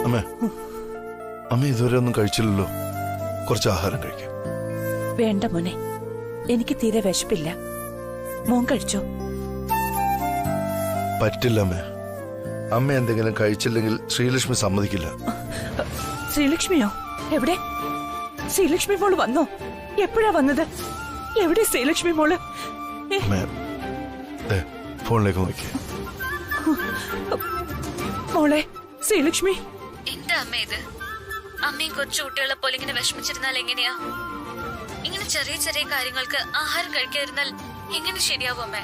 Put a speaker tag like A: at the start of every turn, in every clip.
A: അമ്മ അമ്മ ഇതുവരെ ഒന്നും കഴിച്ചില്ലല്ലോ, കുറച്ച് ആഹാരം കഴിക്കാം.
B: വേണ്ട മോനെ, എനിക്ക് തീരെ വിശപ്പില്ല. മോൻ കഴിച്ചോ?
A: പറ്റില്ല അമ്മ. അമ്മ എന്തെങ്കിലും കഴിച്ചില്ലെങ്കിൽ ശ്രീലക്ഷ്മി സമ്മതിക്കില്ല.
B: ശ്രീലക്ഷ്മിയോ? എവിടെ? ശ്രീലക്ഷ്മി മോള് വന്നോ? എപ്പോഴാ വന്നത്? എവിടെ ശ്രീലക്ഷ്മി മോള്?
A: ഫോണിലേക്ക് നോക്കിയേ.
B: മോളെ ശ്രീലക്ഷ്മി.
C: എന്താ അമ്മ ഇത്? അമ്മയും കൊച്ചു കുട്ടികളെ പോലെ ഇങ്ങനെ വിഷമിച്ചിരുന്നാൽ എങ്ങനെയാ? ഇങ്ങനെ ചെറിയ ചെറിയ കാര്യങ്ങൾക്ക് ആഹാരം കഴിക്കാതിരുന്നാൽ എങ്ങനെ ശരിയാവും അമ്മ?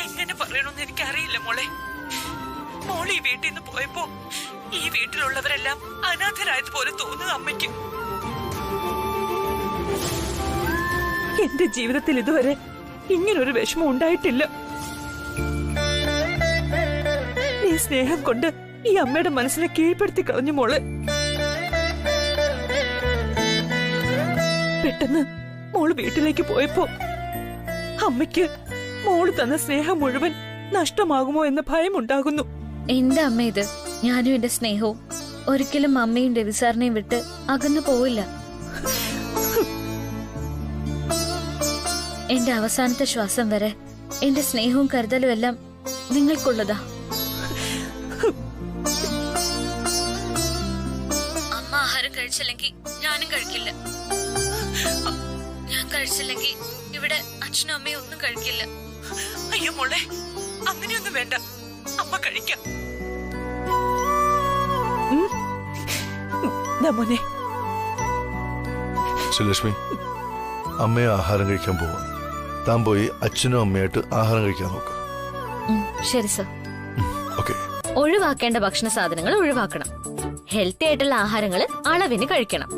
B: എങ്ങനെ പറയണമെന്ന് എനിക്കറിയില്ല മോളെ. മോള് ഈ വീട്ടിൽ നിന്ന് പോയപ്പോ ഈ വീട്ടിലുള്ളവരെല്ലാം അനാഥരായതുപോലെ തോന്നുന്നു അമ്മയ്ക്ക്. എന്റെ ജീവിതത്തിൽ ഇതുവരെ ഇങ്ങനൊരു വിഷമം ഉണ്ടായിട്ടില്ല. നീ സ്നേഹം കൊണ്ട് ഈ അമ്മയുടെ മനസ്സിനെ കീഴ്പ്പെടുത്തി കളഞ്ഞു മോള്. പെട്ടെന്ന് മോള് വീട്ടിലേക്ക് പോയപ്പോ അമ്മയ്ക്ക് മോള് തന്ന സ്നേഹം മുഴുവൻ നഷ്ടമാകുമോ എന്ന ഭയമുണ്ടാകുന്നു.
C: എന്താ അമ്മ ഇത്? ഞാനും എന്റെ സ്നേഹവും ഒരിക്കലും അമ്മയും രവിസാറിനെയും വിട്ട് അകന്നു പോവില്ല. എന്റെ അവസാനത്തെ ശ്വാസം വരെ എന്റെ സ്നേഹവും കരുതലും എല്ലാം നിങ്ങൾക്കുള്ളതാ. അമ്മ ആഹാരം കഴിച്ചില്ലെങ്കിൽ ഞാനും കഴിക്കില്ല. ഞാൻ കഴിച്ചില്ലെങ്കിൽ ഇവിടെ അച്ഛനും അമ്മയും ഒന്നും കഴിക്കില്ല.
B: അയ്യോ മോളെ, അങ്ങനെയൊന്നും വേണ്ട. അമ്മ കഴിക്കാം. മോനെ.
A: ശ്രീലക്ഷ്മി, അമ്മയെ ആഹാരം കഴിക്കാൻ പോവാം. താൻ പോയി അച്ഛനും അമ്മയായിട്ട് ആഹാരം കഴിക്കാൻ നോക്കാം.
C: ശരി സർ.
A: ഓക്കെ.
C: ഒഴിവാക്കേണ്ട ഭക്ഷണ സാധനങ്ങൾ ഒഴിവാക്കണം. ഹെൽത്തി ആയിട്ടുള്ള ആഹാരങ്ങൾ അളവിന് കഴിക്കണം.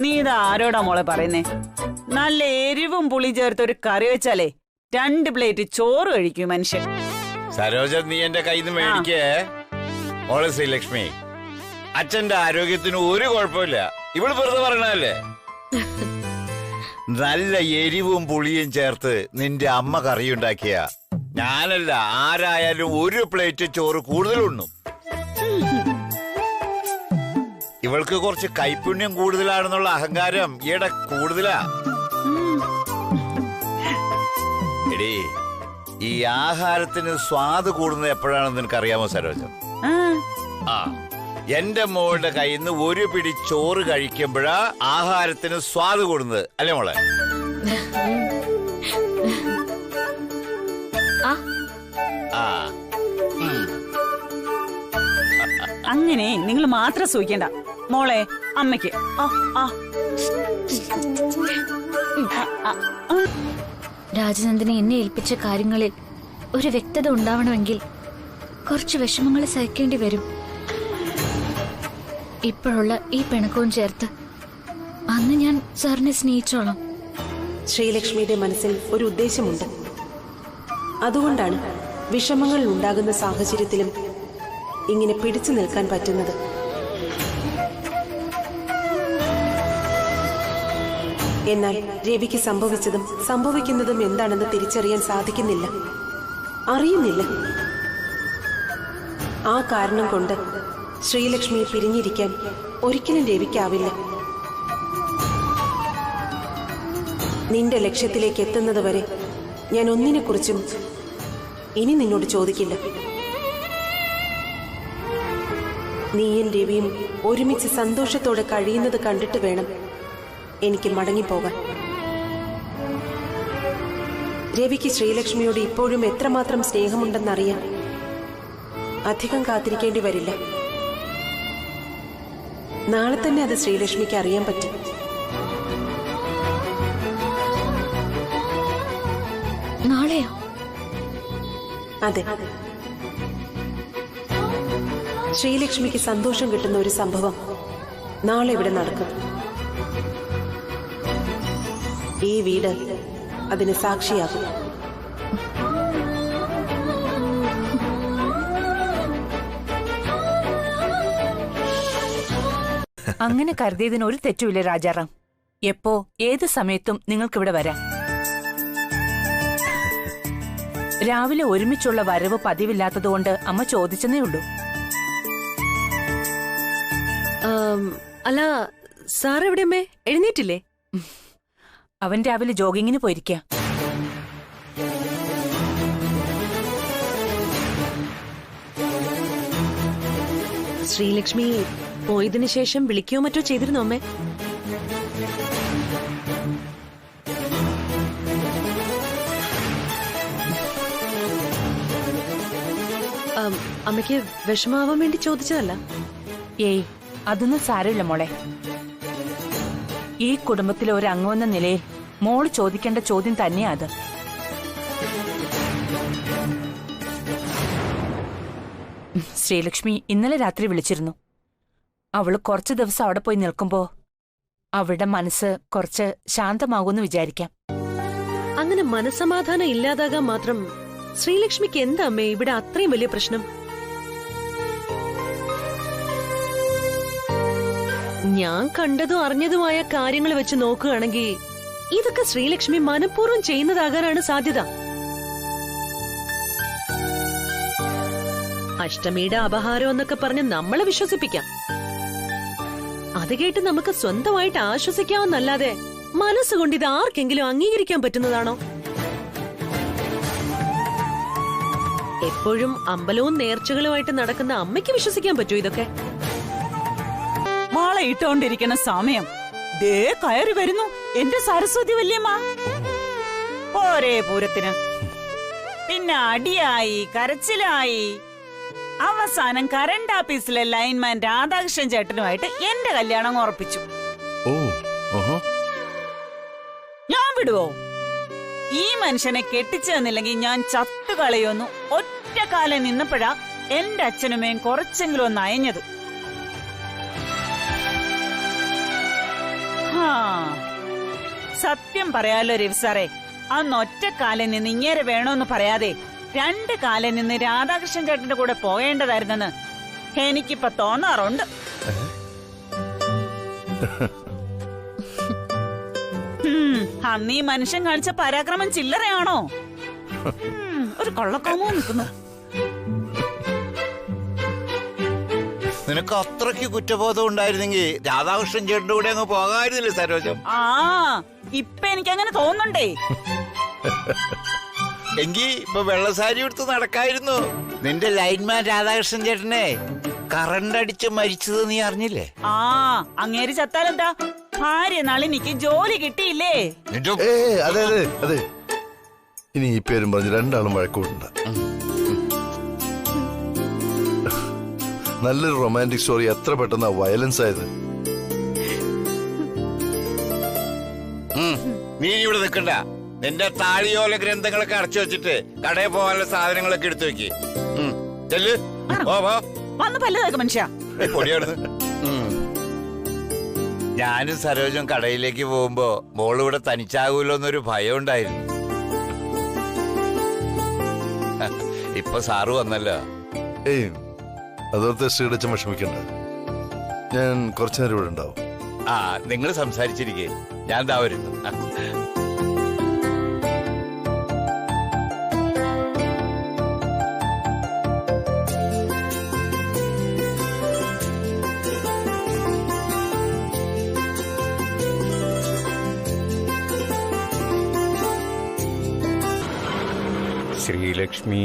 D: നീ ഇത് ആരോടാ മോളെ പറയുന്നേ? നല്ല എരിവും പുളി ചേർത്ത് ഒരു കറി വെച്ചാലേ 2 പ്ലേറ്റ് ചോറ് കഴിക്കും മനുഷ്യൻ.
E: സരോജ, നീ എന്റെ കയ്യിൽ നിന്ന് മേടിക്കേ. മോളെ ശ്രീലക്ഷ്മി, അച്ഛന്റെ ആരോഗ്യത്തിന് ഒരു കുഴപ്പമില്ല. ഇവള് വെറുതെ പറയണല്ലേ. നല്ല എരിവും പുളിയും ചേർത്ത് നിന്റെ അമ്മ കറി ഉണ്ടാക്കിയ ഞാനല്ല ആരായാലും 1 പ്ലേറ്റ് ചോറ് കൂടുതലുണ്ണും. ഇവൾക്ക് കുറച്ച് കൈപുണ്യം കൂടുതലാണെന്നുള്ള അഹങ്കാരം ഈയിടെ കൂടുതലാ. എടീ, ഈ ആഹാരത്തിന് സ്വാദ് കൂടുന്നത് എപ്പോഴാണെന്ന് നിനക്കറിയാമോ സരോജ? ആ, എന്റെ മോളുടെ കയ്യിൽ നിന്ന് 1 പിടി ചോറ് കഴിക്കുമ്പോഴാ ആഹാരത്തിന് സ്വാദ് കൂടുന്നത്, അല്ലേ മോളെ?
D: അങ്ങനെ നിങ്ങൾ മാത്രം സൂഹിക്കണ്ട മോളെ. അമ്മയ്ക്ക്
C: രാജനന്ദിനെ എന്നെ ഏൽപ്പിച്ച കാര്യങ്ങളിൽ ഒരു വ്യക്തത ഉണ്ടാവണമെങ്കിൽ കുറച്ച് വിഷമങ്ങൾ സഹിക്കേണ്ടി വരും. ഇപ്പോഴുള്ള ഈ പിണക്കവും ചേർത്ത് അന്ന് ഞാൻ സാറിനെ സ്നേഹിച്ചോളാം.
F: ശ്രീലക്ഷ്മിയുടെ മനസ്സിൽ ഒരു ഉദ്ദേശമുണ്ട്. അതുകൊണ്ടാണ് വിഷമങ്ങൾ ഉണ്ടാകുന്ന സാഹചര്യത്തിലും ഇങ്ങനെ പിടിച്ചു നിൽക്കാൻ പറ്റുന്നത്. എന്നാൽ രവിക്ക് സംഭവിച്ചതും സംഭവിക്കുന്നതും എന്താണെന്ന് തിരിച്ചറിയാൻ സാധിക്കുന്നില്ല, അറിയുന്നില്ല. ആ കാരണം കൊണ്ട് ശ്രീലക്ഷ്മിയെ പിരിഞ്ഞിരിക്കാൻ ഒരിക്കലും രവിക്കാവില്ല. നിന്റെ ലക്ഷ്യത്തിലേക്ക് എത്തുന്നത് വരെ ഞാൻ ഒന്നിനെക്കുറിച്ചും ഇനി നിന്നോട് ചോദിക്കില്ല. നീയും രവിയും ഒരുമിച്ച് സന്തോഷത്തോടെ കഴിയുന്നത് കണ്ടിട്ട് വേണം എനിക്ക് മടങ്ങിപ്പോകാൻ. രവിക്ക് ശ്രീലക്ഷ്മിയോട് ഇപ്പോഴും എത്രമാത്രം സ്നേഹമുണ്ടെന്നറിയാൻ അധികം കാത്തിരിക്കേണ്ടി വരില്ല. നാളെ തന്നെ അത് ശ്രീലക്ഷ്മിക്ക് അറിയാൻ പറ്റും.
C: നാളെയോ?
F: അതെ, ശ്രീലക്ഷ്മിക്ക് സന്തോഷം കിട്ടുന്ന ഒരു സംഭവം നാളെ ഇവിടെ നടക്കും. ഈ വീട് അതിന് സാക്ഷിയാകും.
B: അങ്ങനെ കരുതിയതിന് ഒരു തെറ്റുമില്ല രാജാറാം. എപ്പോ ഏത് സമയത്തും നിങ്ങൾക്കിവിടെ വരാം.
G: രാവിലെ ഒരുമിച്ചുള്ള വരവ് പതിവില്ലാത്തതുകൊണ്ട് അമ്മ ചോദിച്ചെന്നേ ഉള്ളൂ.
F: അല്ല, സാർ എവിടെയമ്മേ? എഴുന്നേറ്റില്ലേ?
G: അവൻ രാവിലെ ജോഗിങ്ങിന് പോയിരിക്കാം.
F: ശ്രീലക്ഷ്മി പോയതിനു ശേഷം വിളിക്കുകയോ മറ്റോ ചെയ്തിരുന്നോ അമ്മേ? അമ്മയ്ക്ക് വിഷമാവാൻ വേണ്ടി ചോദിച്ചതല്ല.
G: ഏയ്, അതൊന്നും സാരമില്ല മോളെ. ഈ കുടുംബത്തിലെ ഒരു അംഗമെന്ന നിലയിൽ മോള് ചോദിക്കേണ്ട ചോദ്യം തന്നെയാ അത്. ശ്രീലക്ഷ്മി ഇന്നലെ രാത്രി വിളിച്ചിരുന്നു. അവള് കുറച്ചു ദിവസം അവിടെ പോയി നിൽക്കുമ്പോ അവളുടെ മനസ്സ് കുറച്ച് ശാന്തമാകുമെന്ന് വിചാരിക്കാം.
F: അങ്ങനെ മനസ്സമാധാനം ഇല്ലാതാകാൻ മാത്രം ശ്രീലക്ഷ്മിക്ക് എന്താ അമ്മേ ഇവിടെ അത്രയും വലിയ പ്രശ്നം? ഞാൻ കണ്ടതും അറിഞ്ഞതുമായ കാര്യങ്ങൾ വെച്ച് നോക്കുകയാണെങ്കിൽ ഇതൊക്കെ ശ്രീലക്ഷ്മി മനഃപൂർവ്വം ചെയ്യുന്നതാകാനാണ് സാധ്യത. അഷ്ടമിയുടെ അപഹാരം എന്നൊക്കെ പറഞ്ഞ് നമ്മളെ വിശ്വസിപ്പിക്കാം. അത് കേട്ട് നമുക്ക് സ്വന്തമായിട്ട് ആശ്വസിക്കാമെന്നല്ലാതെ മനസ്സുകൊണ്ട് ഇത് ആർക്കെങ്കിലും അംഗീകരിക്കാൻ പറ്റുന്നതാണോ? എപ്പോഴും അമ്പലവും നേർച്ചകളുമായിട്ട് നടക്കുന്ന അമ്മയ്ക്ക് വിശ്വസിക്കാൻ പറ്റൂ ഇതൊക്കെ?
D: മാള ഇട്ടോണ്ടിരിക്കണ സമയം ദേ കയറി വരുന്നു എന്റെ സരസ്വതി വല്യമ്മ. ഒരേ പൂരത്തിന് പിന്നെ അടിയായി, കരച്ചിലായി. അവസാനം കറണ്ട് ഓഫീസിലെ ലൈൻമാൻ രാധാകൃഷ്ണൻ ചേട്ടനുമായിട്ട് എന്റെ കല്യാണം ഉറപ്പിച്ചു. ഞാൻ വിടുവോ? ഈ മനുഷ്യനെ കെട്ടിച്ചു തന്നില്ലെങ്കിൽ ഞാൻ ചത്തുകളയൊന്നു ഒറ്റ കാലം നിന്നപ്പോഴാ എന്റെ അച്ഛനുമേയും കുറച്ചെങ്കിലും ഒന്ന് അയഞ്ഞത്. സത്യം പറയാലോ രവി സാറേ, അന്ന് ഒറ്റ കാലം നിന്ന് ഇങ്ങേരെ വേണോന്ന് പറയാതെ 2 കാലം നിന്ന് രാധാകൃഷ്ണൻ ചേട്ടന്റെ കൂടെ പോകേണ്ടതായിരുന്നെന്ന് എനിക്കിപ്പൊ തോന്നാറുണ്ട്. അന്ന് ഈ മനുഷ്യൻ കാണിച്ച പരാക്രമം ചില്ലറയാണോ? ഒരു കൊള്ളക്കാമോ നിൽക്കുന്നു.
E: നിനക്ക് അത്രയ്ക്ക് കുറ്റബോധം ഉണ്ടായിരുന്നെങ്കിൽ രാധാകൃഷ്ണൻ ചേട്ടന്റെ കൂടെ അങ്ങ് പോകാമായിരുന്നില്ലേ സരോജം?
D: ഇപ്പൊ എനിക്ക് അങ്ങനെ തോന്നുന്നുണ്ടേ.
E: എങ്കി ഇപ്പൊ വെള്ളസാരി എടുത്ത് നടക്കായിരുന്നു. നിന്റെ ലൈൻമാൻ രാധാകൃഷ്ണൻ ചേട്ടനെ കറണ്ട് അടിച്ച് മരിച്ചത് നീ അറിഞ്ഞില്ലേ?
D: അങ്ങേര് ചത്താലെന്താ? ഭാര്യ നളിനിക്ക് ജോലി കിട്ടിയില്ലേ?
A: അതെ അതെ അതെ. ഇനി ഈ പേരും പറഞ്ഞ് രണ്ടാളും വഴക്കൂടണ്ട. നല്ലൊരു റൊമാൻറ്റിക് സ്റ്റോറി എത്ര പെട്ടെന്നാ വയലൻസ് ആയത്.
E: നീ ഇവിടെ നിൽക്കണ്ട. നിന്റെ താളിയോല ഗ്രന്ഥങ്ങളൊക്കെ അടച്ചു വെച്ചിട്ട് കടയിൽ പോകാനുള്ള സാധനങ്ങളൊക്കെ എടുത്തു വെക്ക്.
D: മനുഷ്യ
E: ഞാനും സരോജം കടയിലേക്ക് പോകുമ്പോ മോളിവിടെ തനിച്ചാകൂലോ എന്നൊരു ഭയം ഉണ്ടായിരുന്നു. ഇപ്പൊ സാറ് വന്നല്ലോ.
A: ഏയ്, അതോർത്ത് ശ്രീടച്ചൻ വിഷമിക്കണ്ട. ഞാൻ കുറച്ചു നേരം ഇവിടെ ഉണ്ടാവും.
E: നിങ്ങൾ സംസാരിച്ചിരിക്കേ, ഞാൻ ദാ വരുന്നു.
H: ശ്രീലക്ഷ്മി.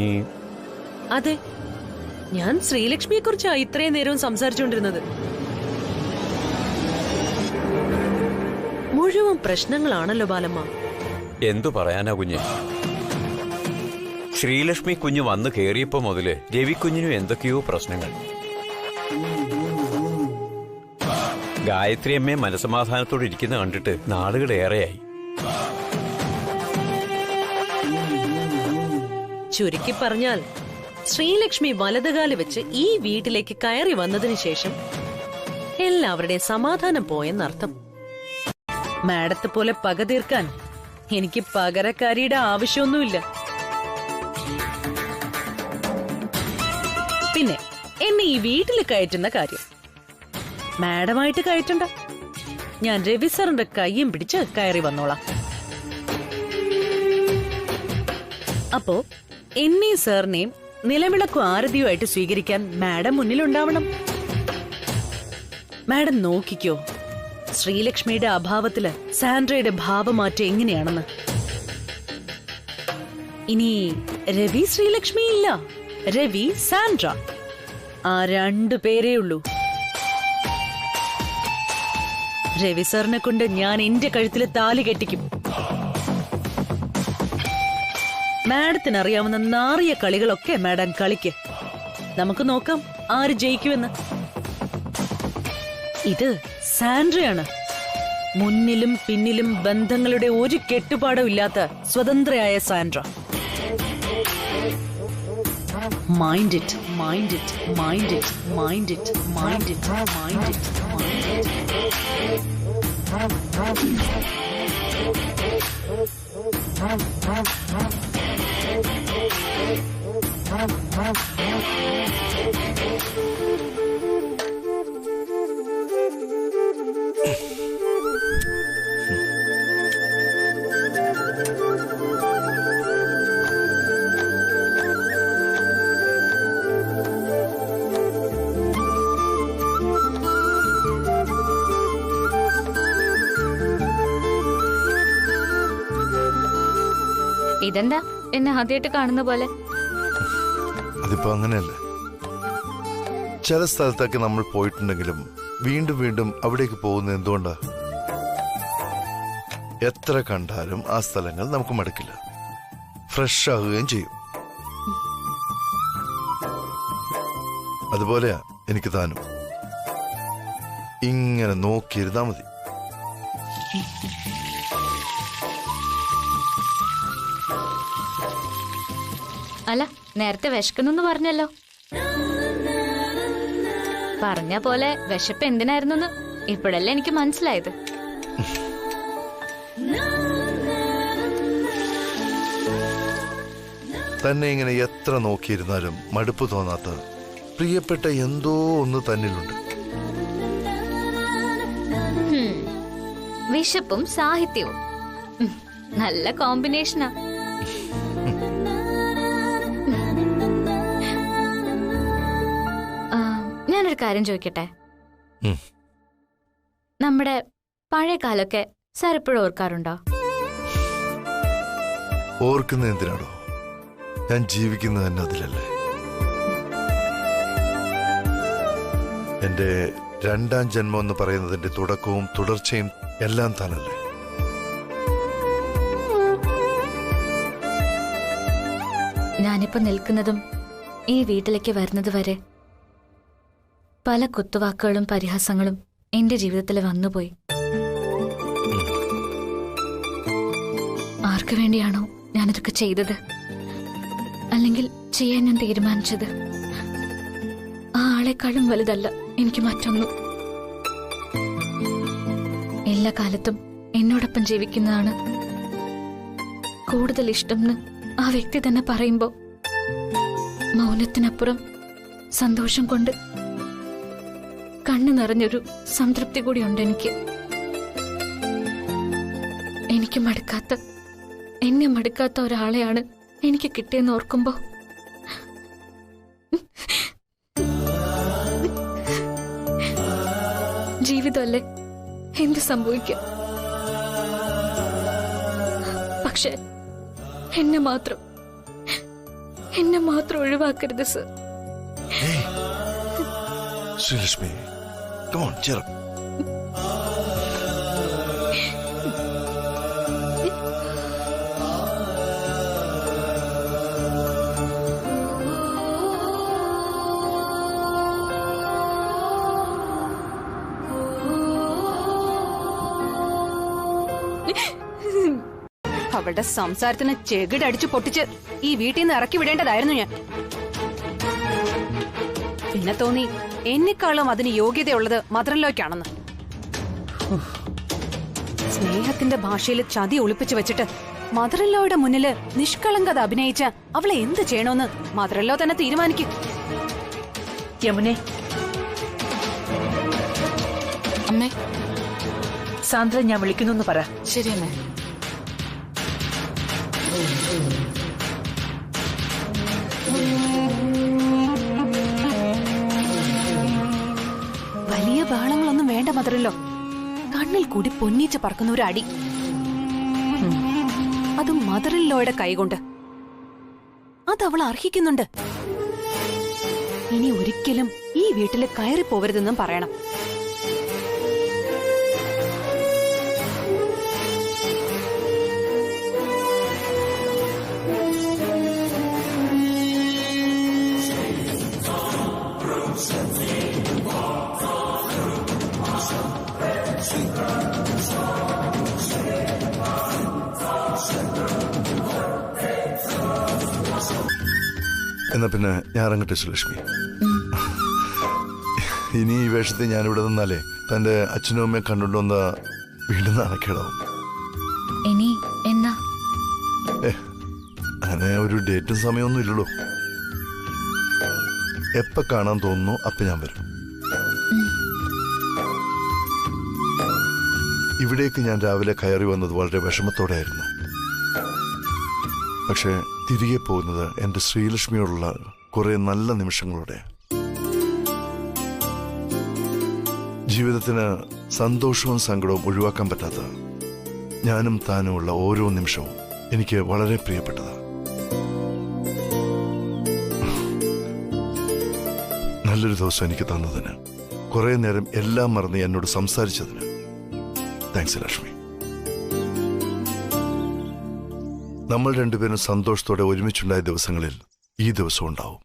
F: അതെ, ഞാൻ ശ്രീലക്ഷ്മിയെ കുറിച്ചാ ഇത്രയും നേരവും സംസാരിച്ചുകൊണ്ടിരുന്നത്. മുഴുവൻ പ്രശ്നങ്ങളാണല്ലോ ബാലമ്മ.
H: എന്തു പറയാനാ കുഞ്ഞ്? ശ്രീലക്ഷ്മി കുഞ്ഞ് വന്നു കേറിയപ്പോ മുതല് രവിക്കുഞ്ഞിനും എന്തൊക്കെയോ പ്രശ്നങ്ങൾ. ഗായത്രി അമ്മയെ മനസമാധാനത്തോടെ ഇരിക്കുന്ന കണ്ടിട്ട് നാളുകളേറെയായി.
F: ചുരുക്കി പറഞ്ഞാൽ ശ്രീലക്ഷ്മി വലതുകാല് വെച്ച് ഈ വീട്ടിലേക്ക് കയറി വന്നതിന് ശേഷം എല്ലാവരുടെയും സമാധാനം പോയെന്നർത്ഥം. മാഡത്തെ പോലെ പക തീർക്കാൻ എനിക്ക് പകരക്കാരിയുടെ ആവശ്യമൊന്നുമില്ല. പിന്നെ എന്നെ ഈ വീട്ടിൽ കയറ്റുന്ന കാര്യം മാഡമായിട്ട് കയറ്റണ്ട. ഞാൻ രവി സാറിന്റെ കയ്യും പിടിച്ച് കയറി വന്നോളാം. അപ്പോ എന്നെയും സാറിനെയും നിലവിളക്കും ആരതിയുമായിട്ട് സ്വീകരിക്കാൻ മാഡം മുന്നിലുണ്ടാവണം. മാഡം നോക്കിക്കോ, ശ്രീലക്ഷ്മിയുടെ അഭാവത്തില് സാൻഡ്രയുടെ ഭാവമാറ്റം എങ്ങനെയാണെന്ന്. ഇനി രവി ശ്രീലക്ഷ്മി ഇല്ല, രവി സാൻഡ്ര, ആ 2 പേരേ ഉള്ളൂ. രവി സാറിനെ കൊണ്ട് ഞാൻ എന്റെ കഴുത്തില് താലി കെട്ടിക്കും. മാഡത്തിന് അറിയാവുന്ന നാറിയ കളികളൊക്കെ മാഡം കളിക്ക്. നമുക്ക് നോക്കാം ആര് ജയിക്കുമെന്ന്. ഇത് സാൻഡ്രയാണ്, മുന്നിലും പിന്നിലും ബന്ധങ്ങളുടെ ഒരു കെട്ടുപാടും ഇല്ലാത്ത സ്വതന്ത്രയായ Sandra. Mind it, mind it, mind it, mind it, mind it, mind it, mind
C: ഇതെന്താ എന്നെ ആദ്യമായിട്ട് കാണുന്ന പോലെ?
A: അതിപ്പോ അങ്ങനെയല്ലേ, ചില സ്ഥലത്തൊക്കെ നമ്മൾ പോയിട്ടുണ്ടെങ്കിലും വീണ്ടും വീണ്ടും അവിടേക്ക് പോകുന്നത് എന്തുകൊണ്ടാ? എത്ര കണ്ടാലും ആ സ്ഥലങ്ങൾ നമുക്ക് മടുക്കില്ല, ഫ്രഷ് ആകുകയും ചെയ്യും. അതുപോലെയാ എനിക്ക് താനും. ഇങ്ങനെ നോക്കിയിരുന്നാ മതി.
C: അല്ല, നേരത്തെ വിശക്കുന്നെന്ന് പറഞ്ഞല്ലോ. പറഞ്ഞ പോലെ വിശപ്പ് എന്തിനായിരുന്നെന്ന് ഇപ്പോഴല്ലേ എനിക്ക് മനസ്സിലായത്.
A: തന്നെ ഇങ്ങനെ എത്ര നോക്കിയിരുന്നാലും മടുപ്പ് തോന്നാത്ത പ്രിയപ്പെട്ട എന്തോ ഒന്ന് തന്നിലുണ്ട്.
C: വിശപ്പും സാഹിത്യവും നല്ല കോമ്പിനേഷനാ. ഞാനൊരു കാര്യം ചോദിക്കട്ടെ? നമ്മുടെ പഴയ കാലൊക്കെ സാർ എപ്പോഴും ഓർക്കാറുണ്ടോ?
A: ഓർക്കുന്ന എന്തിനാണോ? ഞാൻ ജീവിക്കുന്നത് തന്നെ അതിലല്ലേ. എന്റെ 2ാം ജന്മം എന്ന് പറയുന്നതിന്റെ തുടക്കവും തുടർച്ചയും എല്ലാം താനല്ലേ.
C: ഞാനിപ്പോ നിൽക്കുന്നതും ഈ വീട്ടിലേക്ക് വരുന്നത് വരെ പല കുത്തുവാക്കുകളും പരിഹാസങ്ങളും എന്റെ ജീവിതത്തിൽ വന്നുപോയി. ആർക്കു വേണ്ടിയാണോ ഞാനതൊക്കെ ചെയ്തത്, അല്ലെങ്കിൽ ചെയ്യാൻ ഞാൻ തീരുമാനിച്ചത്, ആ ആളെക്കാളും വലുതല്ല എനിക്ക് മറ്റൊന്നും. എല്ലാ കാലത്തും എന്നോടൊപ്പം ജീവിക്കുന്നതാണ് കൂടുതൽ ഇഷ്ടംന്ന് ആ വ്യക്തി തന്നെ പറയുമ്പോ മൗനത്തിനപ്പുറം സന്തോഷം കൊണ്ട് കണ്ണു നിറഞ്ഞൊരു സംതൃപ്തി കൂടിയുണ്ട് എനിക്ക്. എന്നെ മടുക്കാത്ത ഒരാളെയാണ് എനിക്ക് കിട്ടിയെന്ന് ഓർക്കുമ്പോ ജീവിതമല്ലേ, എന്ത് സംഭവിക്കാം. പക്ഷെ എന്നെ മാത്രം ഒഴിവാക്കരുത് sir.
A: Sreelakshmi, come on, cheer up.
I: അവളുടെ സംസാരത്തിന് ചെകിടടിച്ചു പൊട്ടിച്ച് ഈ വീട്ടിൽ നിന്ന് ഇറക്കി വിടേണ്ടതായിരുന്നു ഞാൻ. പിന്നെ തോന്നി എന്നെക്കാളും അതിന് യോഗ്യതയുള്ളത് മദറിലോയ്ക്കാണെന്ന്. സ്നേഹത്തിന്റെ ഭാഷയിൽ ചതി ഒളിപ്പിച്ചു വെച്ചിട്ട് മദറിലോയുടെ മുന്നില് നിഷ്കളങ്കത അഭിനയിച്ച അവളെ എന്ത് ചെയ്യണമെന്ന് മദറിലോ തന്നെ തീരുമാനിക്കും.
G: യമുനെ,
B: അമ്മേ,
G: സാന്ദ്ര ഞാൻ വിളിക്കുന്നു പറ.
B: ശരി അമ്മേ.
I: വേണ്ട മദറല്ലോ, കണ്ണിൽ കൂടി പൊന്നീച്ച പറക്കുന്ന ഒരു അടി, അതും മദറില്ലോയുടെ കൈകൊണ്ട്. അതവൾ അർഹിക്കുന്നുണ്ട്. ഇനി ഒരിക്കലും ഈ വീട്ടില് കയറി പോവരുതെന്നും പറയണം.
A: എന്നാ പിന്നെ ഞാൻ ഇറങ്ങട്ടെ സുലക്ഷ്മി. ഇനി ഈ വേഷത്തിൽ ഞാനിവിടെ നിന്നാലേ തന്റെ അച്ഛനും അമ്മയെ കണ്ടുകൊണ്ടുവന്ന വീണ്ടും നാണക്കേടാവും.
C: ഇനി എന്നാ?
A: അങ്ങനെ ഒരു ഡേറ്റും സമയമൊന്നും ഇല്ലല്ലോ. എപ്പ കാണാൻ തോന്നുന്നു അപ്പൊ ഞാൻ വരും. ഇവിടേക്ക് ഞാൻ രാവിലെ കയറി വന്നത് വളരെ വിഷമത്തോടെ ആയിരുന്നു. പക്ഷെ തിരികെ പോകുന്നത് എന്റെ ശ്രീലക്ഷ്മിയോടുള്ള കുറെ നല്ല നിമിഷങ്ങളോടെ. ജീവിതത്തിന് സന്തോഷവും സങ്കടവും ഒഴിവാക്കാൻ പറ്റാത്ത ഞാനും താനുമുള്ള ഓരോ നിമിഷവും എനിക്ക് വളരെ പ്രിയപ്പെട്ടതാണ്. നല്ലൊരു ദിവസം എനിക്ക് തന്നതിന്, കുറെ നേരം എല്ലാം മറന്ന് എന്നോട് സംസാരിച്ചതിന് താങ്ക്സ് ലക്ഷ്മി. നമ്മൾ രണ്ടുപേരും സന്തോഷത്തോടെ ഒരുമിച്ചുണ്ടായ ദിവസങ്ങളിൽ ഈ ദിവസം ഉണ്ടാവും.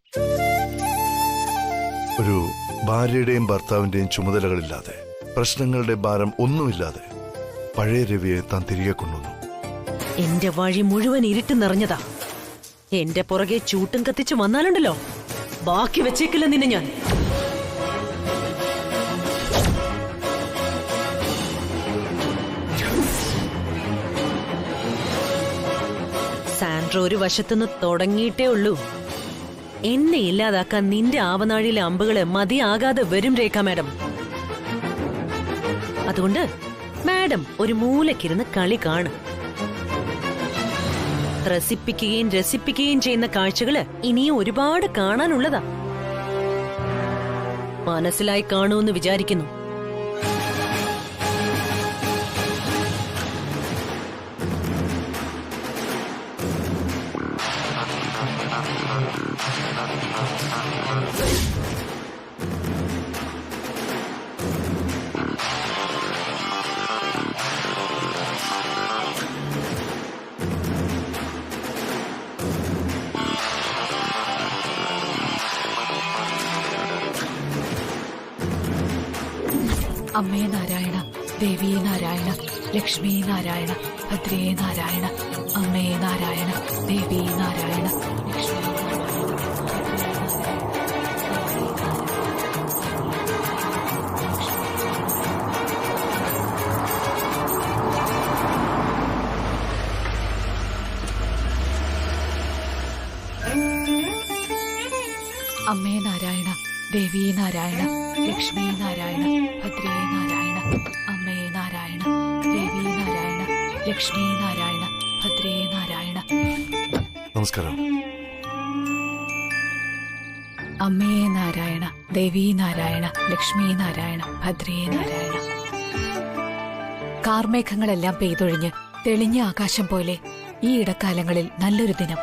A: ഒരു ഭാര്യയുടെയും ഭർത്താവിന്റെയും ചുമതലകളില്ലാതെ, പ്രശ്നങ്ങളുടെ ഭാരം ഒന്നുമില്ലാതെ പഴയ രവിയെ താൻ തിരികെ കൊണ്ടുവന്നു.
F: എന്റെ വഴി മുഴുവൻ ഇരുട്ട് നിറഞ്ഞതാ. എന്റെ പുറകെ ചൂട്ടും കത്തിച്ചു വന്നാലുണ്ടല്ലോ, ബാക്കി വെച്ചേക്കില്ല നിന്നെ ഞാൻ. സാൻഡ്രോ ഒരു വശത്തുനിന്ന് തുടങ്ങിയിട്ടേ ഉള്ളൂ. എന്നെ ഇല്ലാതാക്കാൻ നിന്റെ ആവനാഴിയിലെ അമ്പുകള് മതിയാകാതെ വരും രേഖ മാഡം. അതുകൊണ്ട് മാഡം ഒരു മൂലക്കിരുന്ന് കളി കാണും. ത്രസിപ്പിക്കുകയും രസിപ്പിക്കുകയും ചെയ്യുന്ന കാഴ്ചകള് ഇനിയും ഒരുപാട് കാണാനുള്ളതാ. മനസ്സിലായി കാണുമെന്ന് വിചാരിക്കുന്നു.
I: അമ്മേ നാരായണ, ദേവീ നാരായണ, ലക്ഷ്മീ നാരായണ, ഭദ്രേ നാരായണ, അമ്മേ നാരായണ, ദേവീ നാരായണ, ലക്ഷ്മീ അമ്മേ നാരായണ, ദേവീ നാരായണ, ലക്ഷ്മീ നാരായണ, ഭദ്രേ നാരായണ, അമ്മേ നാരായണ, ദേവീ നാരായണ, ലക്ഷ്മീ നാരായണ, ഭദ്രേ നാരായണ.
A: നമസ്കാരം.
I: അമ്മേ നാരായണ, ദേവീ നാരായണ, ലക്ഷ്മീ നാരായണ, ഭദ്രേ നാരായണ. കാർമേഘങ്ങളെല്ലാം പെയ്തൊഴിഞ്ഞ് തെളിഞ്ഞ ആകാശം പോലെ ഈ ഇടക്കാലങ്ങളിൽ നല്ലൊരു ദിനം.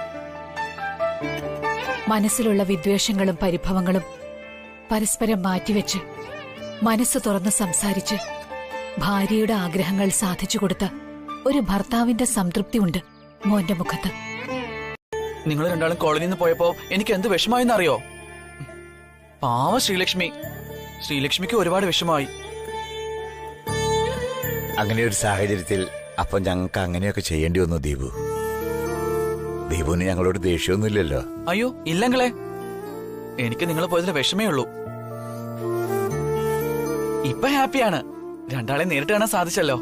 I: മനസ്സിലുള്ള വിദ്വേഷങ്ങളും പരിഭവങ്ങളും പരസ്പരം മാറ്റിവെച്ച് മനസ്സ് തുറന്ന് സംസാരിച്ച് ഭാര്യയുടെ ആഗ്രഹങ്ങൾ സാധിച്ചു കൊടുത്ത ഒരു ഭർത്താവിന്റെ സംതൃപ്തി ഉണ്ട് മോന്റെ മുഖത്ത്.
J: നിങ്ങൾ രണ്ടാളും കോളനിയിൽ നിന്ന് പോയപ്പോ എനിക്ക് എന്ത് വിഷമായെന്നറിയോ? പാവ ശ്രീലക്ഷ്മിക്ക് ഒരുപാട് വിഷമായി.
E: അങ്ങനെ ഒരു സാഹചര്യത്തിൽ അപ്പൊ ഞങ്ങൾക്ക് അങ്ങനെയൊക്കെ ചെയ്യേണ്ടി വന്നു. ദീപുവിന് ഞങ്ങളോട് ദേഷ്യമൊന്നുമില്ലല്ലോ.
J: അയ്യോ ഇല്ലെങ്കിലേ, എനിക്ക് നിങ്ങൾ പോയതിൽ വിഷമേ ഉള്ളൂ. ഇപ്പൊ ഹാപ്പിയാണ്. രണ്ടാളെ നേരിട്ട് കാണാൻ സാധിച്ചല്ലോ.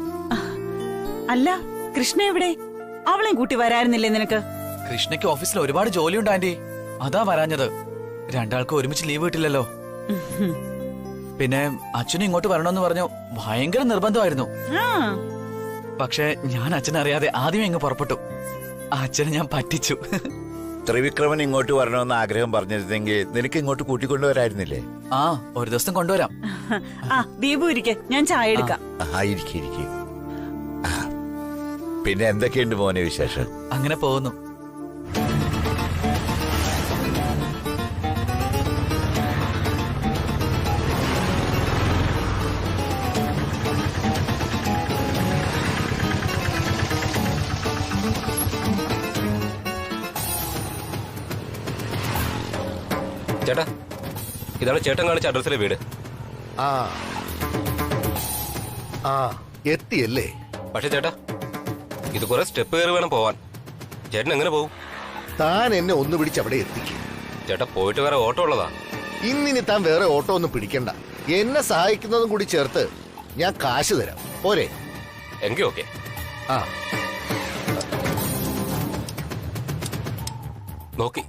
D: അല്ല, കൃഷ്ണ എവിടെ? അവളെയും കൂട്ടി വരായിരുന്നില്ലേ നിനക്ക്?
J: കൃഷ്ണയ്ക്ക് ഓഫീസിൽ ഒരുപാട് ജോലിയുണ്ട് ആന്റി, അതാ വരാഞ്ഞത്. രണ്ടാൾക്ക് ഒരുമിച്ച് ലീവ് കിട്ടില്ലല്ലോ. പിന്നെ അച്ഛനും ഇങ്ങോട്ട് വരണമെന്ന് പറഞ്ഞു ഭയങ്കര നിർബന്ധമായിരുന്നു. പക്ഷെ ഞാൻ അച്ഛനറിയാതെ ആദ്യമേ ഇങ്ങ് പുറപ്പെട്ടു. അച്ഛനെ ഞാൻ പറ്റിച്ചു.
E: ത്രിവിക്രമൻ ഇങ്ങോട്ട് വരണമെന്ന് ആഗ്രഹം പറഞ്ഞിരുന്നെങ്കിൽ നിനക്ക് ഇങ്ങോട്ട് കൂട്ടിക്കൊണ്ടുവരായിരുന്നില്ലേ?
J: ആ, ഒരു ദിവസം കൊണ്ടുവരാം.
D: ആ ദീപു ഇരിക്കെ, ഞാൻ ചായ എടുക്കാം.
E: ഇരിക്കെ. പിന്നെ എന്തൊക്കെയുണ്ട് മോനെ വിശേഷം?
J: അങ്ങനെ പോകുന്നു.
K: ചേട്ടാ, ഇതാണ് ചേട്ടൻ കാണിച്ച അഡ്രസ്സിലെ വീട്.
A: എത്തിയല്ലേ?
K: പക്ഷെ ചേട്ടാ, ഇത് കുറെ സ്റ്റെപ്പ് കയറി വേണം പോവാൻ. ചേട്ടൻ എങ്ങനെ പോകും?
A: താൻ എന്നെ ഒന്ന് പിടിച്ച് അവിടെ എത്തിക്കും.
K: ചേട്ടാ, പോയിട്ട് വേറെ ഓട്ടോ ഉള്ളതാ.
A: ഇന്നിനി താൻ വേറെ ഓട്ടോ ഒന്നും പിടിക്കണ്ട. എന്നെ സഹായിക്കുന്നതും കൂടി ചേർത്ത് ഞാൻ കാശ് തരാം, പോരെ?
K: എങ്കിൽ ഓക്കെ. നോക്കി.